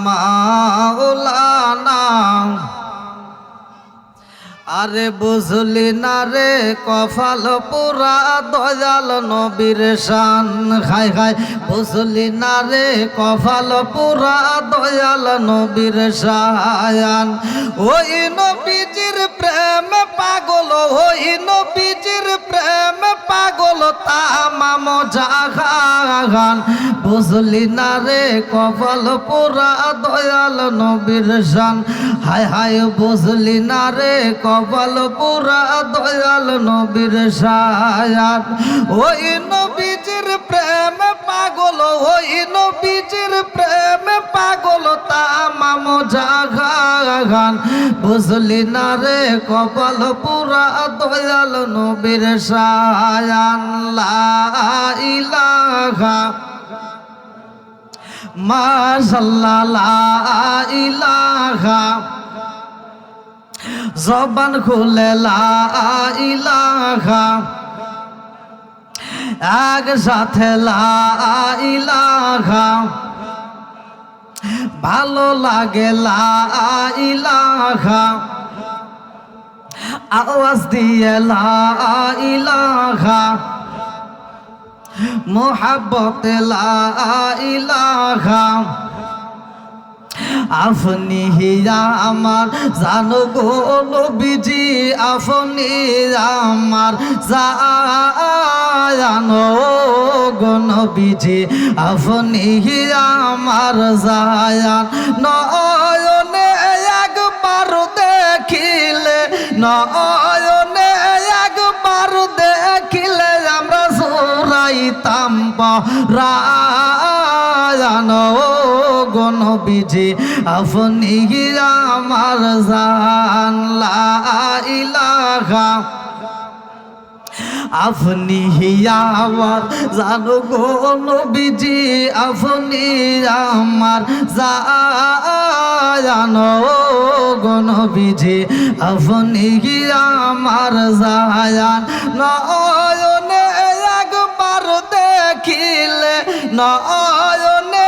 মাওলানা। আরে বুঝলি না রে কপাল পুরা দয়াল নবীর শান। খাই খাই বুঝলি না রে কপাল পুরা দয়াল নবীর শান। ওই নবীজির প্রেম পাগল, ওই নবীজির প্রেম পাগল তামাম জাহান। বুঝলি না রে কপাল পুরা দয়াল নবীর শান। হায় হায় বুঝলি না রে কপাল পুরা দয়াল নবীর শান। ওই নবীজির প্রেম পাগল, ওই নবীজির প্রেম পাগল তামাম জাহান। বুঝলি না রে কপাল পুরা দয়াল নবীর শান। লা ইলাহা মাশাআল্লাহ, লা ইলাহা জবান খুলে লা ইলাহা, একসাথে লা ইলাহা, ভালো লাগে লা ইলাহা, আওয়াজ দিয়ে লা ইলাহা, মোহাব্বত লা ইলাহা। আপনি হিয়া আমার জানো গো নবীজি, আপনি আমার জানো গো নবীজি, আপনি হিয়া আমার জায়ান। নয়নে একবার দেখিলে, নয়নে একবার দেখিলে আমরা জোড়াইতাম পরায়ান গো নবীজি, আপনি আমার জান। লা ইলাহা আপনি আমার জানো গো নবীজি, আপনি আমার জানো গো নবীজি, আপনি আমার জায়ান। নয়নে একবার দেখিলে, নয়নে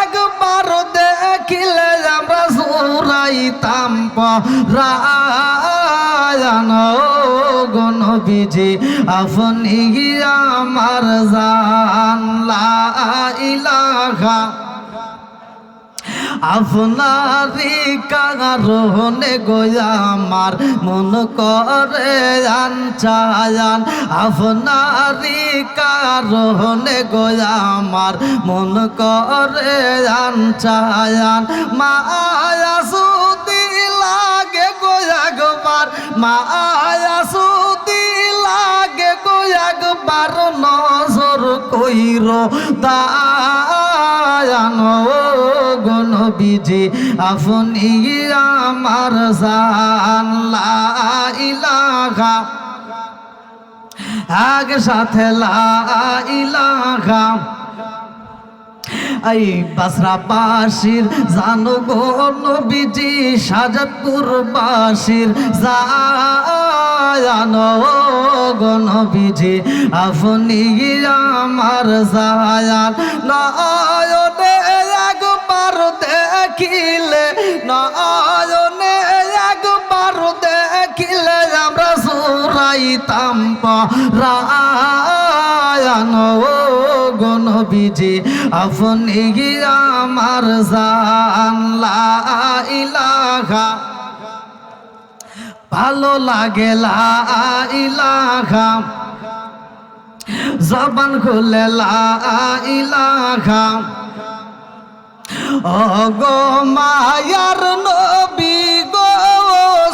একবার দেখিলে আমরা জোড়াইতাম পরায়ান গো নবীজি, আপনি আমার জান। লা ইলাহা আপনারি কারণে গোয়া আমার মন করে আনচায়ান। আপনারি কারণে গোয়া আমার মন করে আনচায়ান। মায়া সুদি লাগে গোয়া একবার, মায়া সুদি লাগে গোয়া একবার, নজর কইর দায়ান গো নবীজি, আপনি আমার জান। লা ইলাহা একসাথে লা ইলাহা, এই বাসরাবাসীর জানো গো নবীজি সাজাদপুরবাসীর জানো গো নবীজি আপনি আমার জায়ান নয়নে একবার দেখিলে নয়নে একবার দেখিলে আমরা সুরাইতাম পরায়ণ গো নবীজি আপনি আমার জান লা ইলাহা ভালো লাগে লা ইলাহা জবান খুলে লা ইলাহা ও গো মায়ার নবী গো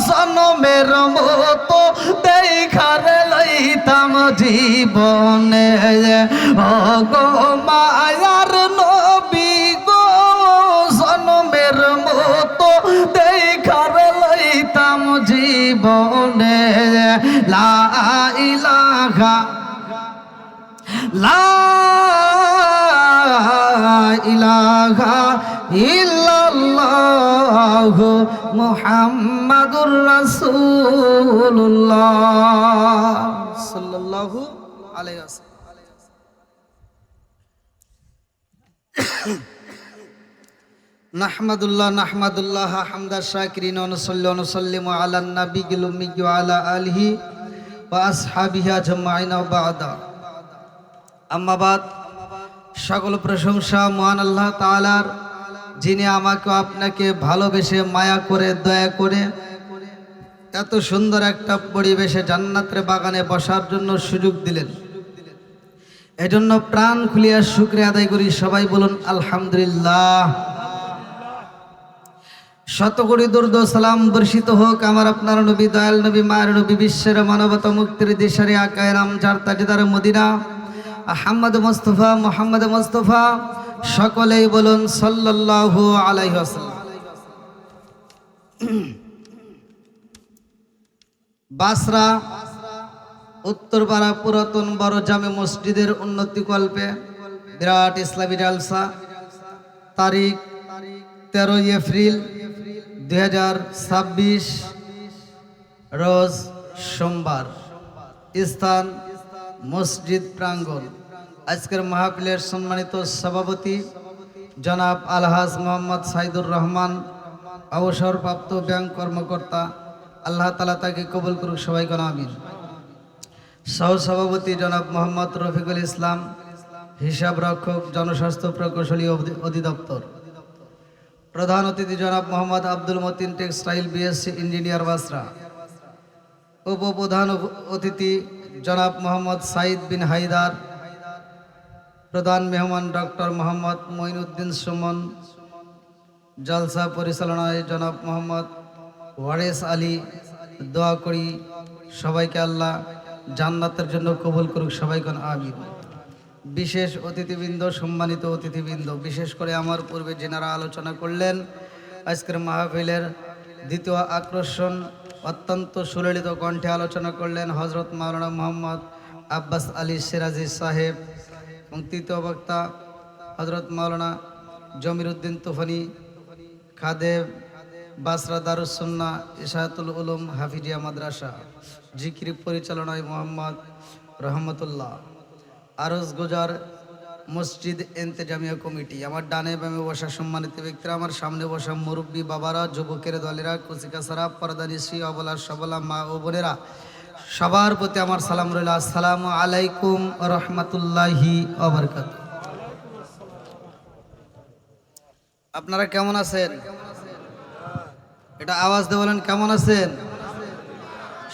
জনমের মতো দেখার লইতাম জীবনে ও গো মায়ার নবী গো জনমের মতো দেখার লইতাম জীবনে লা ইলাহা লা ইলাহা ইল্লাল্লাহ মুহাম্মাদুর রাসূলুল্লাহ সাল্লাল্লাহু আলাইহি ওয়াসাল্লাম। নাহমাদুল্লাহ হামদা শাকিরিন ওয়া নুসাল্লিমু আলা নাবিয়িল উম্মি ওয়া আলা আলিহি ওয়া আসহাবিহি আজমাইন ওয়া বা'দা। আম্মা বাদ, সকল প্রশংসা মহান আল্লাহ তাআলার, যিনি আমাকে আপনাকে ভালোবেসে মায়া করে দয়া করে এত সুন্দর একটা পরিবেশে জান্নাতের বাগানে বসার জন্য সুযোগ দিলেন। এজন্য প্রাণ খুলিয়া শুকরিয়া আদায় করি। সবাই বলুন আলহামদুলিল্লাহ। শতকোটি দরুদ ও সালাম বর্ষিত হোক আমার আপনার নবী, দয়াল নবী, মায়ের নবী, বিশ্বের মানবতা মুক্তির দিশারি আকায়ে নাম যার তাজদার মদিনা আহমদ মুস্তাফা মুহাম্মদ মুস্তাফা। সকলেই বলুন সাল্লাল্লাহু আলাইহি ওয়াসাল্লাম। বাসরা উত্তরপাড়া পুরাতন বড় জামে মসজিদের উন্নতি কল্পে বিরাট ইসলামী জালসা, তারিখ 13 এপ্রিল 2026, রোজ সোমবার, স্থান মসজিদ প্রাঙ্গণ। আজকের মাহফিলের সম্মানিত সভাপতি জনাব আলহাজ মোহাম্মদ সাইদুর রহমান, অবসরপ্রাপ্ত ব্যাংক কর্মকর্তা, আল্লাহ তাআলা তাকে কবুল করুক, সবাই কোন আমিন। সহসভাপতি জনাব মোহাম্মদ রফিকুল ইসলাম, হিসাব রক্ষক, জনস্বাস্থ্য প্রকৌশলী অধিদপ্তর। প্রধান অতিথি জনাব Mohammad Abdul Matin, textile, BSc engineer, Basra. উপপ্রধান অতিথি জনাব মোহাম্মদ সাইদ বিন হায়দার। প্রধান মেহমান ডক্টর মোহাম্মদ মঈনুদ্দিন সুমন। জলসা পরিচালনায় জনাব মোহাম্মদ ওয়ারেস আলী। দোয়া করি সবাইকে আল্লাহ জান্নাতের জন্য কবুল করুক, সবাই কোন আমিন। বিশেষ অতিথিবৃন্দ, সম্মানিত অতিথিবৃন্দ, বিশেষ করে আমার পূর্বে যেনারা আলোচনা করলেন, আজকের মাহফিলের দ্বিতীয় আকর্ষণ অত্যন্ত সুললিত কণ্ঠে আলোচনা করলেন হজরত মাওলানা মোহাম্মদ আব্বাস আলী সিরাজি সাহেব, এবং তৃতীয় বক্তা হজরত মাওলানা জমিরুদ্দিন তুফানি, খাদেম, বাসরা দারুস সুন্নাহ ইশাআতুল উলুম হাফিজিয়া মাদ্রাসা। জিকির পরিচালনায় মোহাম্মদ রহমতুল্লাহ। আরজ গুজার মসজিদ ইন্তেজামিয়া কমিটি। আমার ডানে বামে বসা সম্মানিত ব্যক্তিরা, আমার সামনে বসা মুরব্বী বাবারা, যুবকের দলেরা, কুচিকাছাড়া, পর্দানিশি, অবলা সবলা মা ও বোনেরা, সবার প্রতি আমার সালাম রইল। আসসালামু আলাইকুম ওয়া রাহমাতুল্লাহি ওয়া বারাকাতুহু। আপনারা কেমন আছেন? এটা আওয়াজ দিয়ে বলেন কেমন আছেন?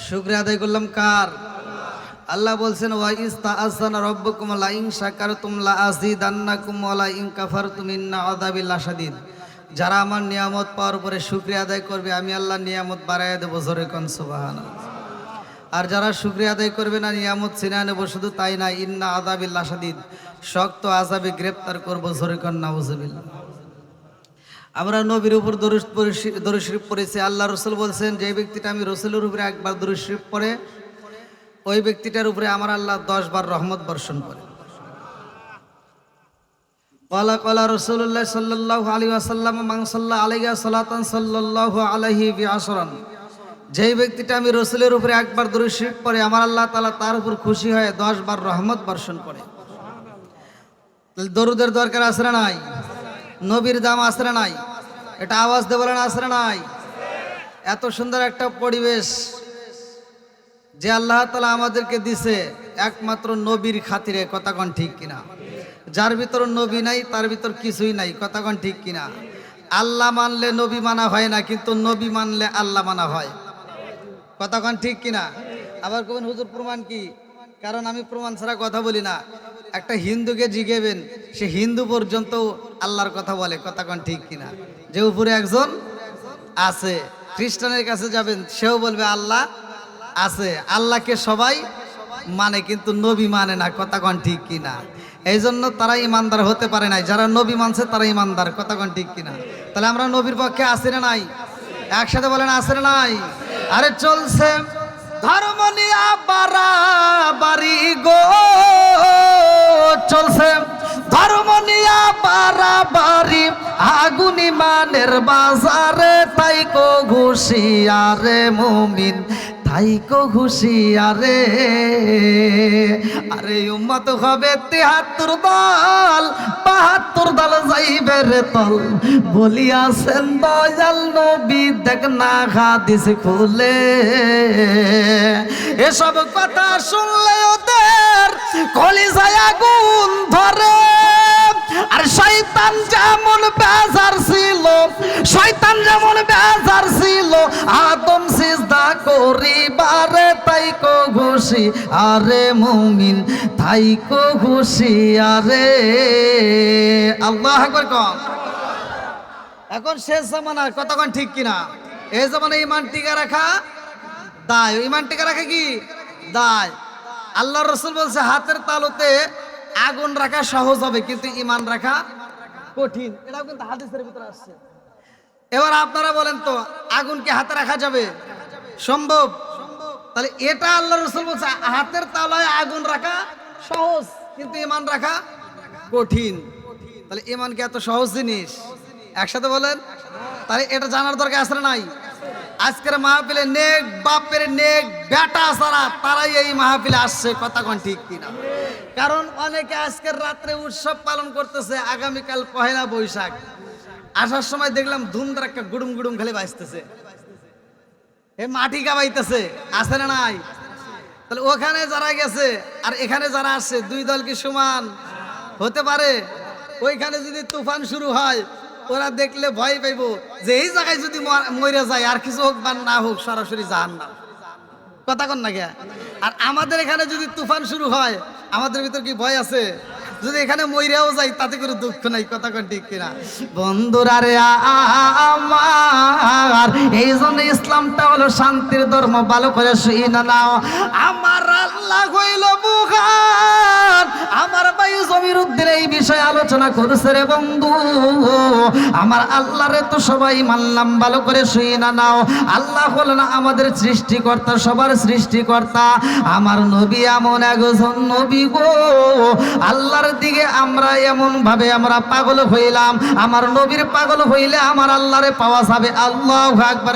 শুকরিয়া আদায় করলাম কার? আল্লাহ বলছেন ওয়া ইস্তাআযানা রাব্বুকুম লা ইন শাকারতুম লা আযীদান্নাকুম ওয়া লা ইন কাফারতুম ইন্না আযাবি লাশাদীদ। যারা আমার নিয়ামত পাওয়ার পরে শুকরিয়া আদায় করবে, আমি আল্লাহ নিয়ামত বাড়াইয়া দেব, জোরে কোন সুবহানাল্লাহ। আর যারা শুকরিয়া আদায় করবে না, নিয়ামত ছিনিয়ে নেব, শুধু তাই না, ইন্না আযাবি লাশাদীদ, শক্ত আযাবে গ্রেফতার করব, জোরে কোন নাউযুবিল্লাহ। আমরা নবীর উপর দরুদ শরীফ পড়েছি। আল্লাহ রাসূল বলছেন, যে ব্যক্তিটা আমি রাসূলের উপরে একবার দরুদ শরীফ পড়ে, ওই ব্যক্তিটার উপরে আমার আল্লাহ 10 বার রহমত বর্ষণ করে। ক্বালা ক্বালা রাসূলুল্লাহ সাল্লাল্লাহু আলাইহি ওয়াসাল্লাম মান সাল্লা আলাইহি সালাতান সাল্লাল্লাহু আলাইহি বিআশরান, যেই ব্যক্তিটা আমি রাসূলের উপরে একবার দরুদ শরীফ পড়ে আমার আল্লাহ তাআলা তার উপর খুশি হয়ে 10 বার রহমত বর্ষণ করে। দরুদের দরকার আছে না নাই? নবীর দাম আছে না নাই? এটা আওয়াজ দিয়ে বলেন আছে না নাই? এত সুন্দর একটা পরিবেশ যে আল্লাহ তাআলা আমাদেরকে দিছে একমাত্র নবীর খাতিরে, কথা কোন ঠিক কিনা? যার ভিতর নবী নাই তার ভিতর কিছুই নাই, কথা কোন ঠিক কিনা? আল্লাহ মানলে নবী মানা হয় না, কিন্তু নবী মানলে আল্লাহ মানা হয়, কথা কোন ঠিক কিনা? আবার কবেন হুজুর প্রমাণ কি? কারণ আমি প্রমাণ ছাড়া কথা বলি না। একটা হিন্দুকে জিজ্ঞেবেন, সে হিন্দু পর্যন্ত আল্লাহর কথা বলে, কথা কোন ঠিক কিনা? যে উপরে একজন আছে। খ্রিস্টানের কাছে যাবেন, সেও বলবে আল্লাহ আছে। আল্লাহকে সবাই মানে, কিন্তু নবী মানে না, কথা কোন ঠিক কিনা? এই জন্য তারা ইমানদার হতে পারে নাই। যারা নবী মানছে তারা ইমানদার, কথা কোন ঠিক কিনা? তাহলে আমরা নবীর পক্ষে আছি না নাই? একসাথে বলেন আছে না নাই? আরে চলছে ধর্ম নিয়া বাড়াবাড়ি গো, চলছে ধর্ম নিয়া বাড়াবাড়ি, আগুন ইমানের বাজারে, তাই কো ঘুষিয়ারে মুমিন, তাই কো ঘুষিয়ারে। আরে উম্মত হবে 73 দল, 72 দল যাইবে রে তল, বলিয়াছেন দয়াল নবী, দেখ না হাদিস খুলে। এসব কথা শুনলে ওদের কলিজায় আগুন ধরে। আর শয়তান যেমন বেজার ছিল, শয়তান যেমন বেজার ছিল আদম সিজদা করিবারে, তাই কো ঘুষি আরে মুমিন, তাই কো ঘুষি আরে। আল্লাহু আকবার কোন। এখন শেষ জামানার, কথা কোন ঠিক কিনা? এই জামানায় ঈমান টিকা রাখা দায়। ঈমান টিকা রাখা কি দায়? আল্লাহর রাসূল বলছে হাতের তালুতে আগুন রাখা সহজ হবে, কিন্তু ঈমান রাখা কঠিন। এটাও কিন্তু হাদিসের ভিতরে আসছে। এবার আপনারা বলেন তো, আগুন কি হাতে রাখা যাবে? সম্ভব? তাহলে এটা আল্লাহর রাসূল বলছে হাতের তালুতে আগুন রাখা সহজ, কিন্তু ঈমান রাখা কঠিন। তাহলে ঈমান কি এত সহজ জিনিস? একসাথে বলেন। তাহলে এটা জানার দরকার আছে না নাই? আজকের মাহফিলে নেক বাপের নেক বেটা ছাড়া তারাই এই মাহফিলে আসছে, কথা কোন ঠিক কিনা? কারণ অনেকে আজকের রাত্রে উৎসব পালন করতেছে, আগামীকাল পহেলা বৈশাখ। আসার সময় দেখলাম ধুমধারাক্কা গুড়ুম গুড়ুম খালি বাজতেছে, এ মাটি গাবাইতেছে, আছে না নাই? তাহলে ওখানে যারা গেছে আর এখানে যারা আসছে, দুই দল কি সমান হতে পারে? ওইখানে যদি তুফান শুরু হয়, ওরা দেখলে ভয় পাইব যে এই জায়গায় যদি মরে যায়, আর কিছু হোক বা না হোক, সরাসরি জাহান্নাম, কথা কন না কে? আর আমাদের এখানে যদি তুফান শুরু হয়, আমাদের ভিতর কি ভয় আছে? যদি এখানে মইরাও যাই তাতে কোনো দুঃখ নাই, কথা কন ঠিক কিনা? বন্ধুরা রে আমার, এই জন্য ইসলামটা হলো শান্তির ধর্ম, ভালো করে শুইনা নাও। আমার আল্লাহ হইল বুখার, আমার ভাই জমির উদ্দিন এই বিষয়ে আলোচনা করছে রে বন্ধু। আমার আল্লাহরে তো সবাই মানলাম, ভালো করে শুইনা নাও। আল্লাহ হলেন আমাদের সৃষ্টিকর্তা, সবার সৃষ্টিকর্তা। আমার নবী এমন একজন নবী গো, আল্লাহর দিকে আমরা এমন ভাবে আমরা পাগল হইলাম। আমার নবীর পাগল হইলে আমার আল্লাহরে পাওয়া যাবে। আল্লাহু আকবার।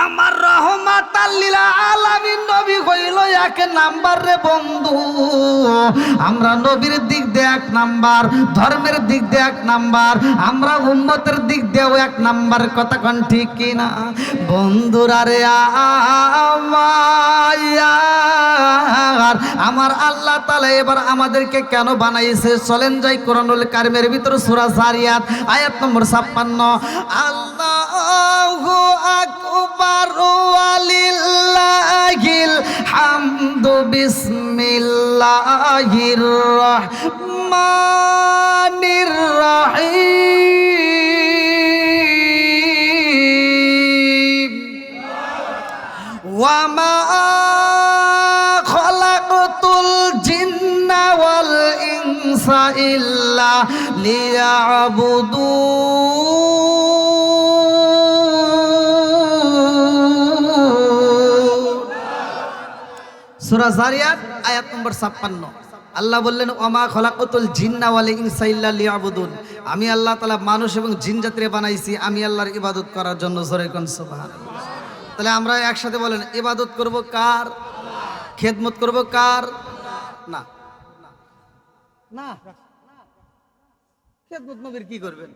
আমার রহমাতাল লিল আলামিন নবী হইল এক নাম্বার রে বন্ধু। আমরা নবীর দিক দিয়ে এক নাম্বার, ধর্মের দিক দিয়ে এক নাম্বার, আমরা উম্মতের দিক দিয়েও এক নাম্বার, কথা কোন ঠিক কিনা? বন্ধুরা রে আমার আল্লাহ তাআলা এবার আমাদেরকে কেন বানাইছে? চলেন যাই কোরআনুল কারীমের ভিতর সূরা যারিয়াত আয়াত নম্বর 56। আল্লাহু আকবার ওয়ালিল্লাহিল হামদু, বিসমিল্লাহির রহমানির রহিম। ওয়া মা খালাকতুল জিন্না ওয়াল ইনসা ইল্লা লিয়াবুদুন। সূরা যারিয়াত আয়াত নম্বর 56। আল্লাহ বললেন ওমা খলাকতুল জিন্না ওয়াল ইনসা ইল্লা লিয়াবুদুন, আমি আল্লাহ তাআলা মানুষ এবং জিন জাতিরে বানাইছি আমি আল্লাহর ইবাদত করার জন্য। জোরে কোন সুবহানাল্লাহ। তাহলে আমরা একসাথে বলেন ইবাদত করব কার? খেদমত করব কার? না না, খেদমত নবীর কি করবেন?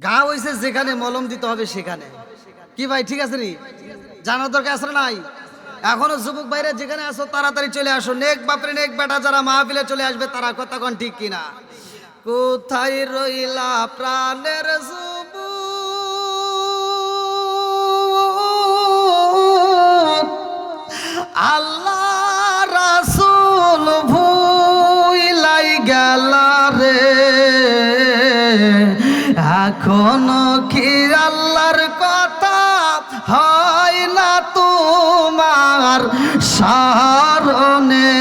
গা হইছে যেখানে মলম দিতে হবে সেখানে। কি ভাই ঠিক আছে নি? জানার দরকার আছে না নাই? এখনো যুবক ভাইরা যেখানে আসো তাড়াতাড়ি চলে আসো। নেক বাপরে নেক বেটা যারা মাহফিলে চলে আসবে তারা কথা কোন ঠিক কিনা? কোথায় রইলা প্রাণের যুবক, আল্লাহ রাসূল ভুইলাই গেলা রে, এখনো কি আল্লাহর কথা হয় না তোমার স্মরণে?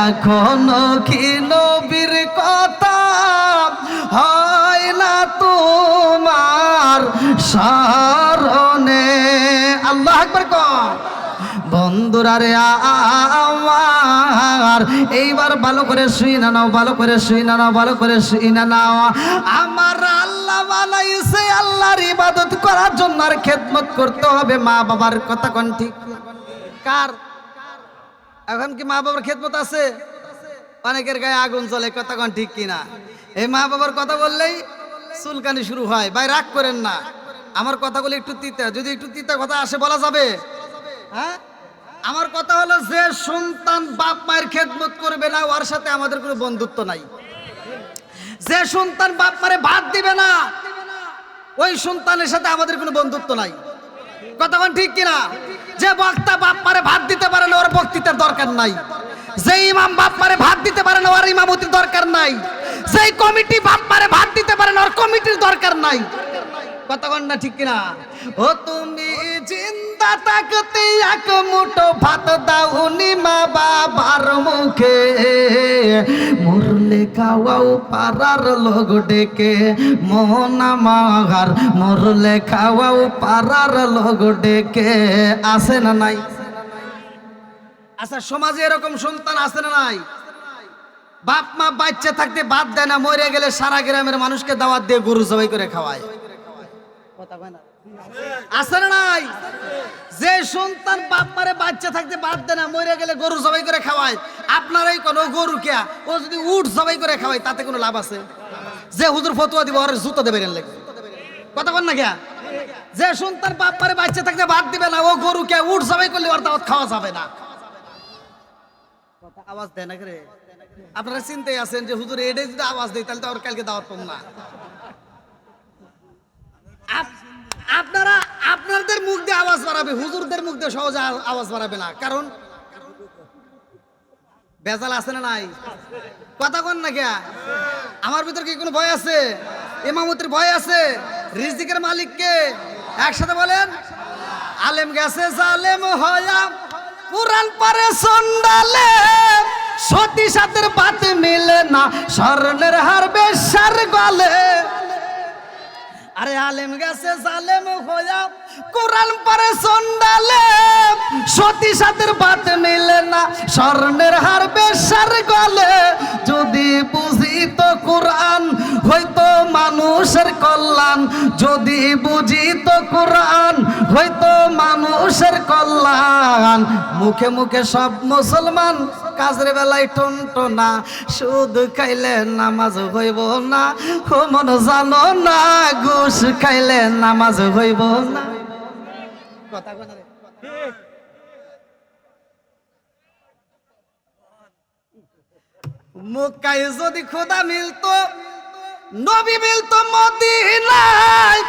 এখনো কি নবীর কথা হয় না তোমার স্মরণে? আল্লাহু আকবার কর। বন্ধুরা রে আমার এইবার ভালো করে শুই না নাও, ভালো করে শুই না নাও, ভালো করে শুই না নাও। আমার আল্লাহ বানাইছে আল্লাহর ইবাদত করার জন্য, আর খেদমত করতে হবে মা বাবার কথা কোন ঠিক? কার? এখন কি মা বাবার খেদমত আছে? অনেকের গায়ে আগুন জ্বলে, কথা কোন ঠিক কিনা? এই মা বাবার কথা বললেই চুলকানি শুরু হয়। ভাই রাগ করেন না, আমার কথাগুলো একটু তিতা, যদি একটু তিতা কথা আসে বলা যাবে? হ্যাঁ, আমার কথা হলো যে সন্তান বাপ মায়ের খেদমত করবে না ওর সাথে আমাদের কোনো বন্ধুত্ব নাই। যে সন্তান বাপ মারে ভাত দিবে না ওই সন্তানের সাথে আমাদের কোনো বন্ধুত্ব নাই। কথা কোন ঠিক কিনা? যে বক্তা বাপ মারে ভাত দিতে পারে না ওর বক্তৃতার দরকার নাই। যে ইমাম বাপ মারে ভাত দিতে পারে না ওর ইমামতির দরকার নাই। যে কমিটি বাপ মারে ভাত দিতে পারে না ওর কমিটির দরকার নাই। কথা কোন না ঠিক কিনা? ও তুমি জিন্দা থাকতে এক মুঠো ভাত দাওনি মা বাবার মুখে, মরলে খাওয়াও পাড়ার লোক ডেকে, মোহন আমার মরলে খাওয়াও পাড়ার লোক ডেকে। আছে না নাই? আচ্ছা, সমাজে এরকম সন্তান আছে না নাই? বাপ মা বাচ্চা থাকতে বাদ দেয় না, মরে গেলে সারা গ্রামের মানুষকে দাওয়াত দিয়ে গরু জবাই করে খাওয়ায়। আছে না নাই? যে সন্তান বাপ মারে বাচ্চা থাকতে বাদ দেয় না, মরে গেলে গরু জবাই করে খাওয়ায়। আপনারাই কোন গরু কে ও যদি উট জবাই করে খাওয়ায় তাতে কোনো লাভ আছে? যে হুজুর ফতুয়া দিব ওর জুতা দেবে লাগে। কথা বল না কে? যে সন্তান বাপ মারে বাচ্চা থাকতে বাদ দিবে না ও গরু কে উট জবাই করলে ওর দাওয়াত খাওয়া যাবে না। কথা আওয়াজ দেয় না রে? আপনারা চিন্তায় আছেন যে হুজুর এটাই যদি আওয়াজ দেয় তাহলে তো ওর কালকে দাওয়াত পাবো না। আপনারা আপনাদের মুখ দিয়ে আওয়াজ বাড়াবে, হুজুরদের মুখ দিয়ে সহজে আওয়াজ বাড়াবে না। কারণ বেজাল আছে না নাই? কথা কোন না কে? আমার ভিতর কি কোনো ভয় আছে? ইমামতির ভয় আছে? রিজিকের মালিক কে? একসাথে বলেন আলেম গেছে জালেম হয়া, কুরআন পড়ে সন্ডালে, সতী সাথের বাত মিলে না, স্বর্ণের হার বেশ্যার গলে। আরে আলেম গেছে জালেম হয়া, কুরআন পড়ে সন্ডালে, সতী সাথের বাত মিলে না, স্বর্ণের হার বেশ্যার গলে। যদি বুঝিত কোরআন হয়তো মানুষের কল্যাণ, যদি বুঝিত কোরআন হয়তো মানুষের কল্যাণ। মুখে মুখে সব মুসলমান, কাজের বেলায় টনটনা, সুদ খাইলে নামাজ হইব না, ও মন জানো না, ঘুষ খাইলে নামাজ হইব না। কথা কথা মক্কায় যদি খোদা মিলতো, নবী মিলতো মদিনায়,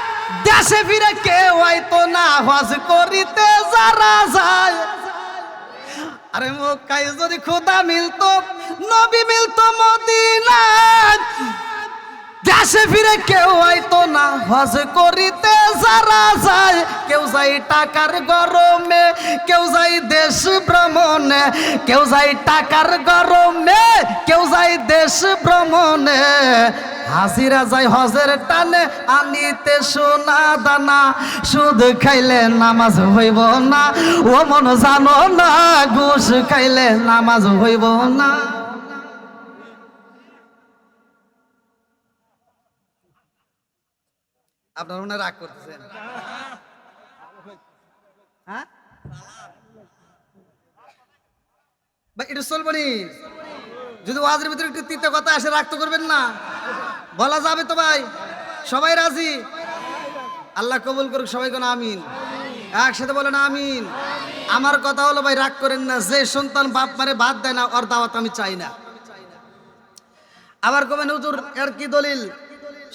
দেশে ফিরে কেউ আইতো না হজ করিতে যারা যায়। আরে মক্কায় যদি খোদা মিলতো, নবী মিলতো মদিনায়, দেশে ফিরে কেউ আইতো না হজ করিতে যারা যায়। কেউ যায় টাকার গরমে, কেউ যায় দেশ ভ্রমণে, কেউ যায় টাকার গরমে, কেউ যায় দেশ ভ্রমণে। হাজিরা যায় হজের টানে আনিতে সোনা দানা, সুদ খাইলে নামাজ হইব না, ও মন জানো না, ঘুষ খাইলে নামাজ হইব না। আপনার মনে রাগ করতেছেন? হ্যাঁ ভাই, এটা চলবো নি? যদি ওয়াজের ভিতরে একটু তিতে কথা আসে রাগ তো করবেন না, বলা যাবে তো ভাই? সবাই রাজি? আল্লাহ কবুল করুক সবাই, কোন আমিন। একসাথে বলেন আমিন। আমার কথা হলো ভাই, রাগ করেন না, যে সন্তান বাপ মারে ভাত দেয় না ওর দাওয়াত আমি চাই না। আবার কবেন হুজুর এর কি দলিল?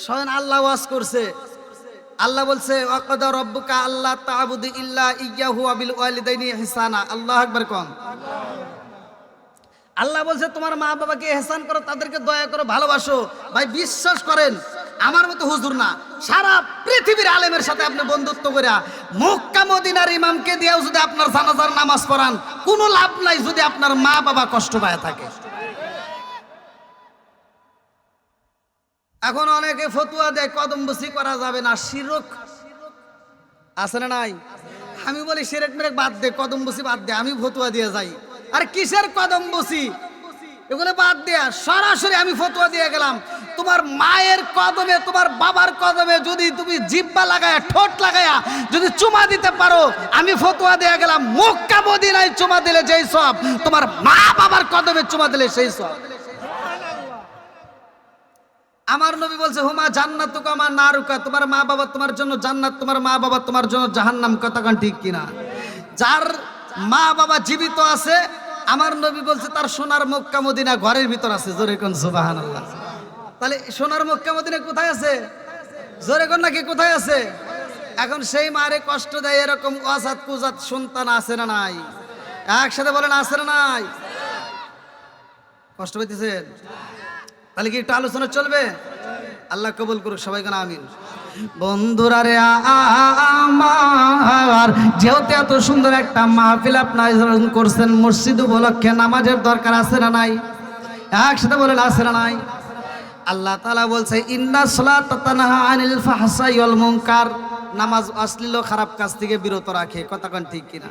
স্বয়ং আল্লাহ ওয়াজ করছে, আল্লাহ বলছে ওয়াকাদা রাব্বুকা আল্লা তা'বুদু ইল্লা ইয়্যাহু ওয়া বিল ওয়ালিদাইনি ইহসানা। আল্লাহু আকবার কোন। আল্লাহ বলছে তোমার মা বাবাকে ইহসান করো, তাদেরকে দয়া করো, ভালোবাসো। ভাই বিশ্বাস করেন, আমার মতো হুজুর না, সারা পৃথিবীর আলেমের সাথে আপনি বন্ধুত্ব করে মক্কা মদিনার ইমামকে দিয়েও যদি আপনার জানাজার নামাজ পড়ান, কোনো লাভ নাই যদি আপনার মা বাবা কষ্ট পায় থাকে। এখন অনেকে ফতুয়া দেয় কদমবসি করা যাবে না, শিরক আছে না নাই? আমি বলি শিরক মেরেক বাদ দে, কদমবসি বাদ দে, আমি ফতুয়া দিয়ে যাই। আর কিসের কদমবসি, এগুলো বাদ দেয়া সরাসরি আমি ফতুয়া দিয়ে গেলাম, তোমার মায়ের কদমে তোমার বাবার কদমে যদি তুমি জিহ্বা লাগায়া ঠোঁট লাগায়া যদি চুমা দিতে পারো, আমি ফতুয়া দিয়ে গেলাম মক্কা মদিনায় চুমা দিলে যেই সব, তোমার মা বাবার কদমে চুমা দিলে সেই সব। আমার নবী বলছে হুমা জান্নাতুকা মা নারুকা, তোমার মা বাবা তোমার জন্য জান্নাত, তোমার মা বাবা তোমার জন্য জাহান্নাম। কতক্ষণ ঠিক কিনা? যার মা বাবা জীবিত আছে, আমার নবী বলছে তার সোনার মক্কা মদিনা ঘরের ভিতর আছে। জোরে কোন সুবহানাল্লাহ। তাহলে সোনার মক্কা মদিনা কোথায় আছে? জোরে কোন নাকি কোথায় আছে? এখন সেই মারে কষ্ট দেয় এরকম ওয়াজাত কুজাত সন্তান আছে না নাই? একসাথে বলেন আছে না নাই? কষ্ট পাইতেছেন? তাহলে কি একটু আলোচনা চলবে? আল্লাহ কবুল করুক সবাই কোন আমিন। বন্ধুরা রে আমার, যেহেতু এত সুন্দর একটা মাহফিল আপনারা আয়োজন করছেন, মসজিদ উপলক্ষে নামাজের দরকার আছে না নাই? একসাথে বলেন আছে না নাই? আল্লাহ তাআলা বলছে ইন্না সালাতা তানহা আনিল ফাহশাই ওয়াল মুনকার, নামাজ অশ্লীল খারাপ কাজ থেকে বিরত রাখে। কতক্ষণ ঠিক কিনা?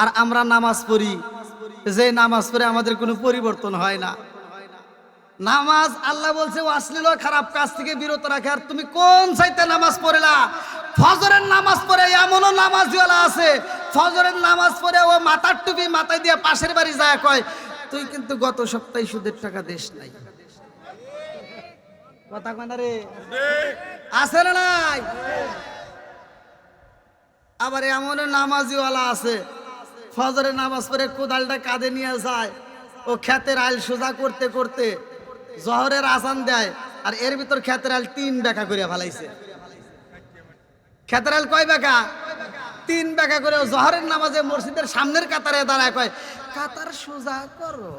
আর আমরা নামাজ পড়ি, যে নামাজ পড়ে আমাদের কোনো পরিবর্তন হয় না। নামাজ আল্লাহ বলছে অশ্লীল খারাপ কাজ থেকে বিরত রাখে। আর তুমি কোন চাইতে নামাজ পড়লা? ফজরের নামাজ পড়ে এমনও নামাজওয়ালা আছে, ফজরের নামাজ পড়ে ও মাথার টুপি মাথায় দিয়ে পাশের বাড়ি যায় কয় তুই কিন্তু গত সপ্তাহে সুদের টাকা দেশ নাই। কথা কয় না রে? আছে না নাই? আবার এমন নামাজিওয়ালা আছে, ফজরের নামাজ পড়ে কোদালটা কাঁধে নিয়ে যায়, ও ক্ষেতের আইল সোজা করতে করতে জহরের আজান দেয়, আর এর ভিতর ক্ষেতের আইল 3 বেকা করে ফেলাইছে। ক্ষেতের আইল কয় বেকা? 3 বেকা করে। জহরের নামাজে মসজিদের সামনের কাতারে দাঁড়ায় কয় কাতার সোজা করো।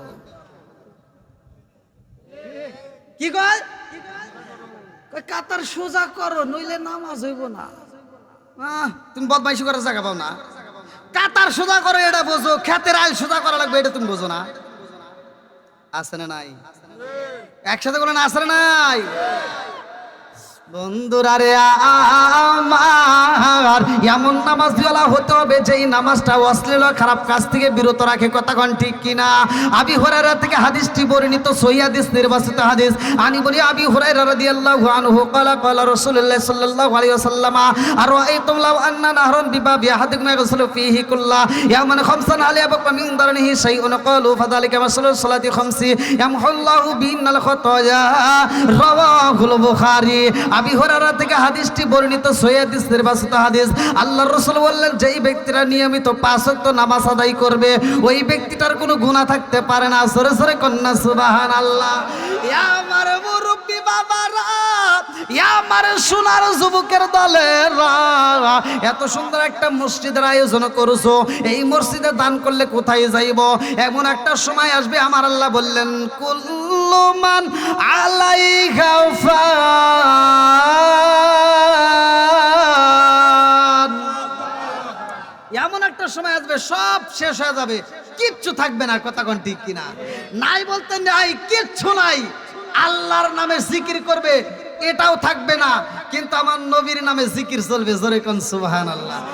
কি কয়? কাতার সোজা করো নইলে নামাজ হইব না। তুমি বদমাইশি করার জায়গা পাও না। কাতার সোজা করো এটা বোঝো, ক্ষেতের আইল সোজা করা লাগবে এটা তুমি বোঝো না। আছে না নাই? একসাথে বলেন আছে না নাই? বন্ধুরা রে আমার, এমন নামাজওয়ালা হতে হবে যেই নামাজটা অশ্লীল খারাপ কাজ থেকে বিরত রাখে। কতক্ষণ ঠিক কিনা? আবি হুরায়রা থেকে হাদিসটি বর্ণিত, সহিহ হাদিস, নির্বাচিত হাদিস। আমি বলি আবি হুরায়রা রাদিয়াল্লাহু আনহু ক্বালা ক্বালা রাসূলুল্লাহ সাল্লাল্লাহু আলাইহি ওয়াসাল্লাম আরাআইতুম লাউ আন্না নাহরান বিবাবি আহাদিকুম ইয়াগসিলু ফীহি কুল্লা ইয়াওমান খামসান আলা ইয়াবকা মিন দারনিহি শাইউন ক্বালু ফাযালিকা মাসালুস সালাতি খামসি ইয়ামহুল্লাহু বিহিন্নাল খাতায়া। রাওয়াহুল বুখারী। আবি হুরায়রা থেকে হাদিসটি বর্ণিত, সহিহ হাদিস, নির্বাচিত হাদিস। আল্লাহর রাসূল বললেন যেই ব্যক্তিরা নিয়মিত 5 ওয়াক্ত নামাজ আদায় করবে ওই ব্যক্তিটার কোনো গুনাহ থাকতে পারে না। জোরে জোরে কন্না সুবহানাল্লাহ। ইয়া আমার মুরব্বি বাবারা, ইয়া আমার সোনার যুবকের দলেরা, এত সুন্দর একটা মসজিদের আয়োজন করছো, এই মসজিদে দান করলে কোথায় যাইব? এমন একটা সময় আসবে আমার আল্লাহ বললেন কুল্লু মান আলাইহা ফান। এমন একটা সময় আসবে সব শেষ হয়ে যাবে, কিচ্ছু থাকবে না। কথা কোন ঠিক কিনা? নাই বলতে নাই, কিচ্ছু নাই। আল্লাহর নামে জিকির করবে এটাও থাকবে না, কিন্তু আমার নবীর নামে জিকির চলবে। জোরে কোন সুবহানাল্লাহ।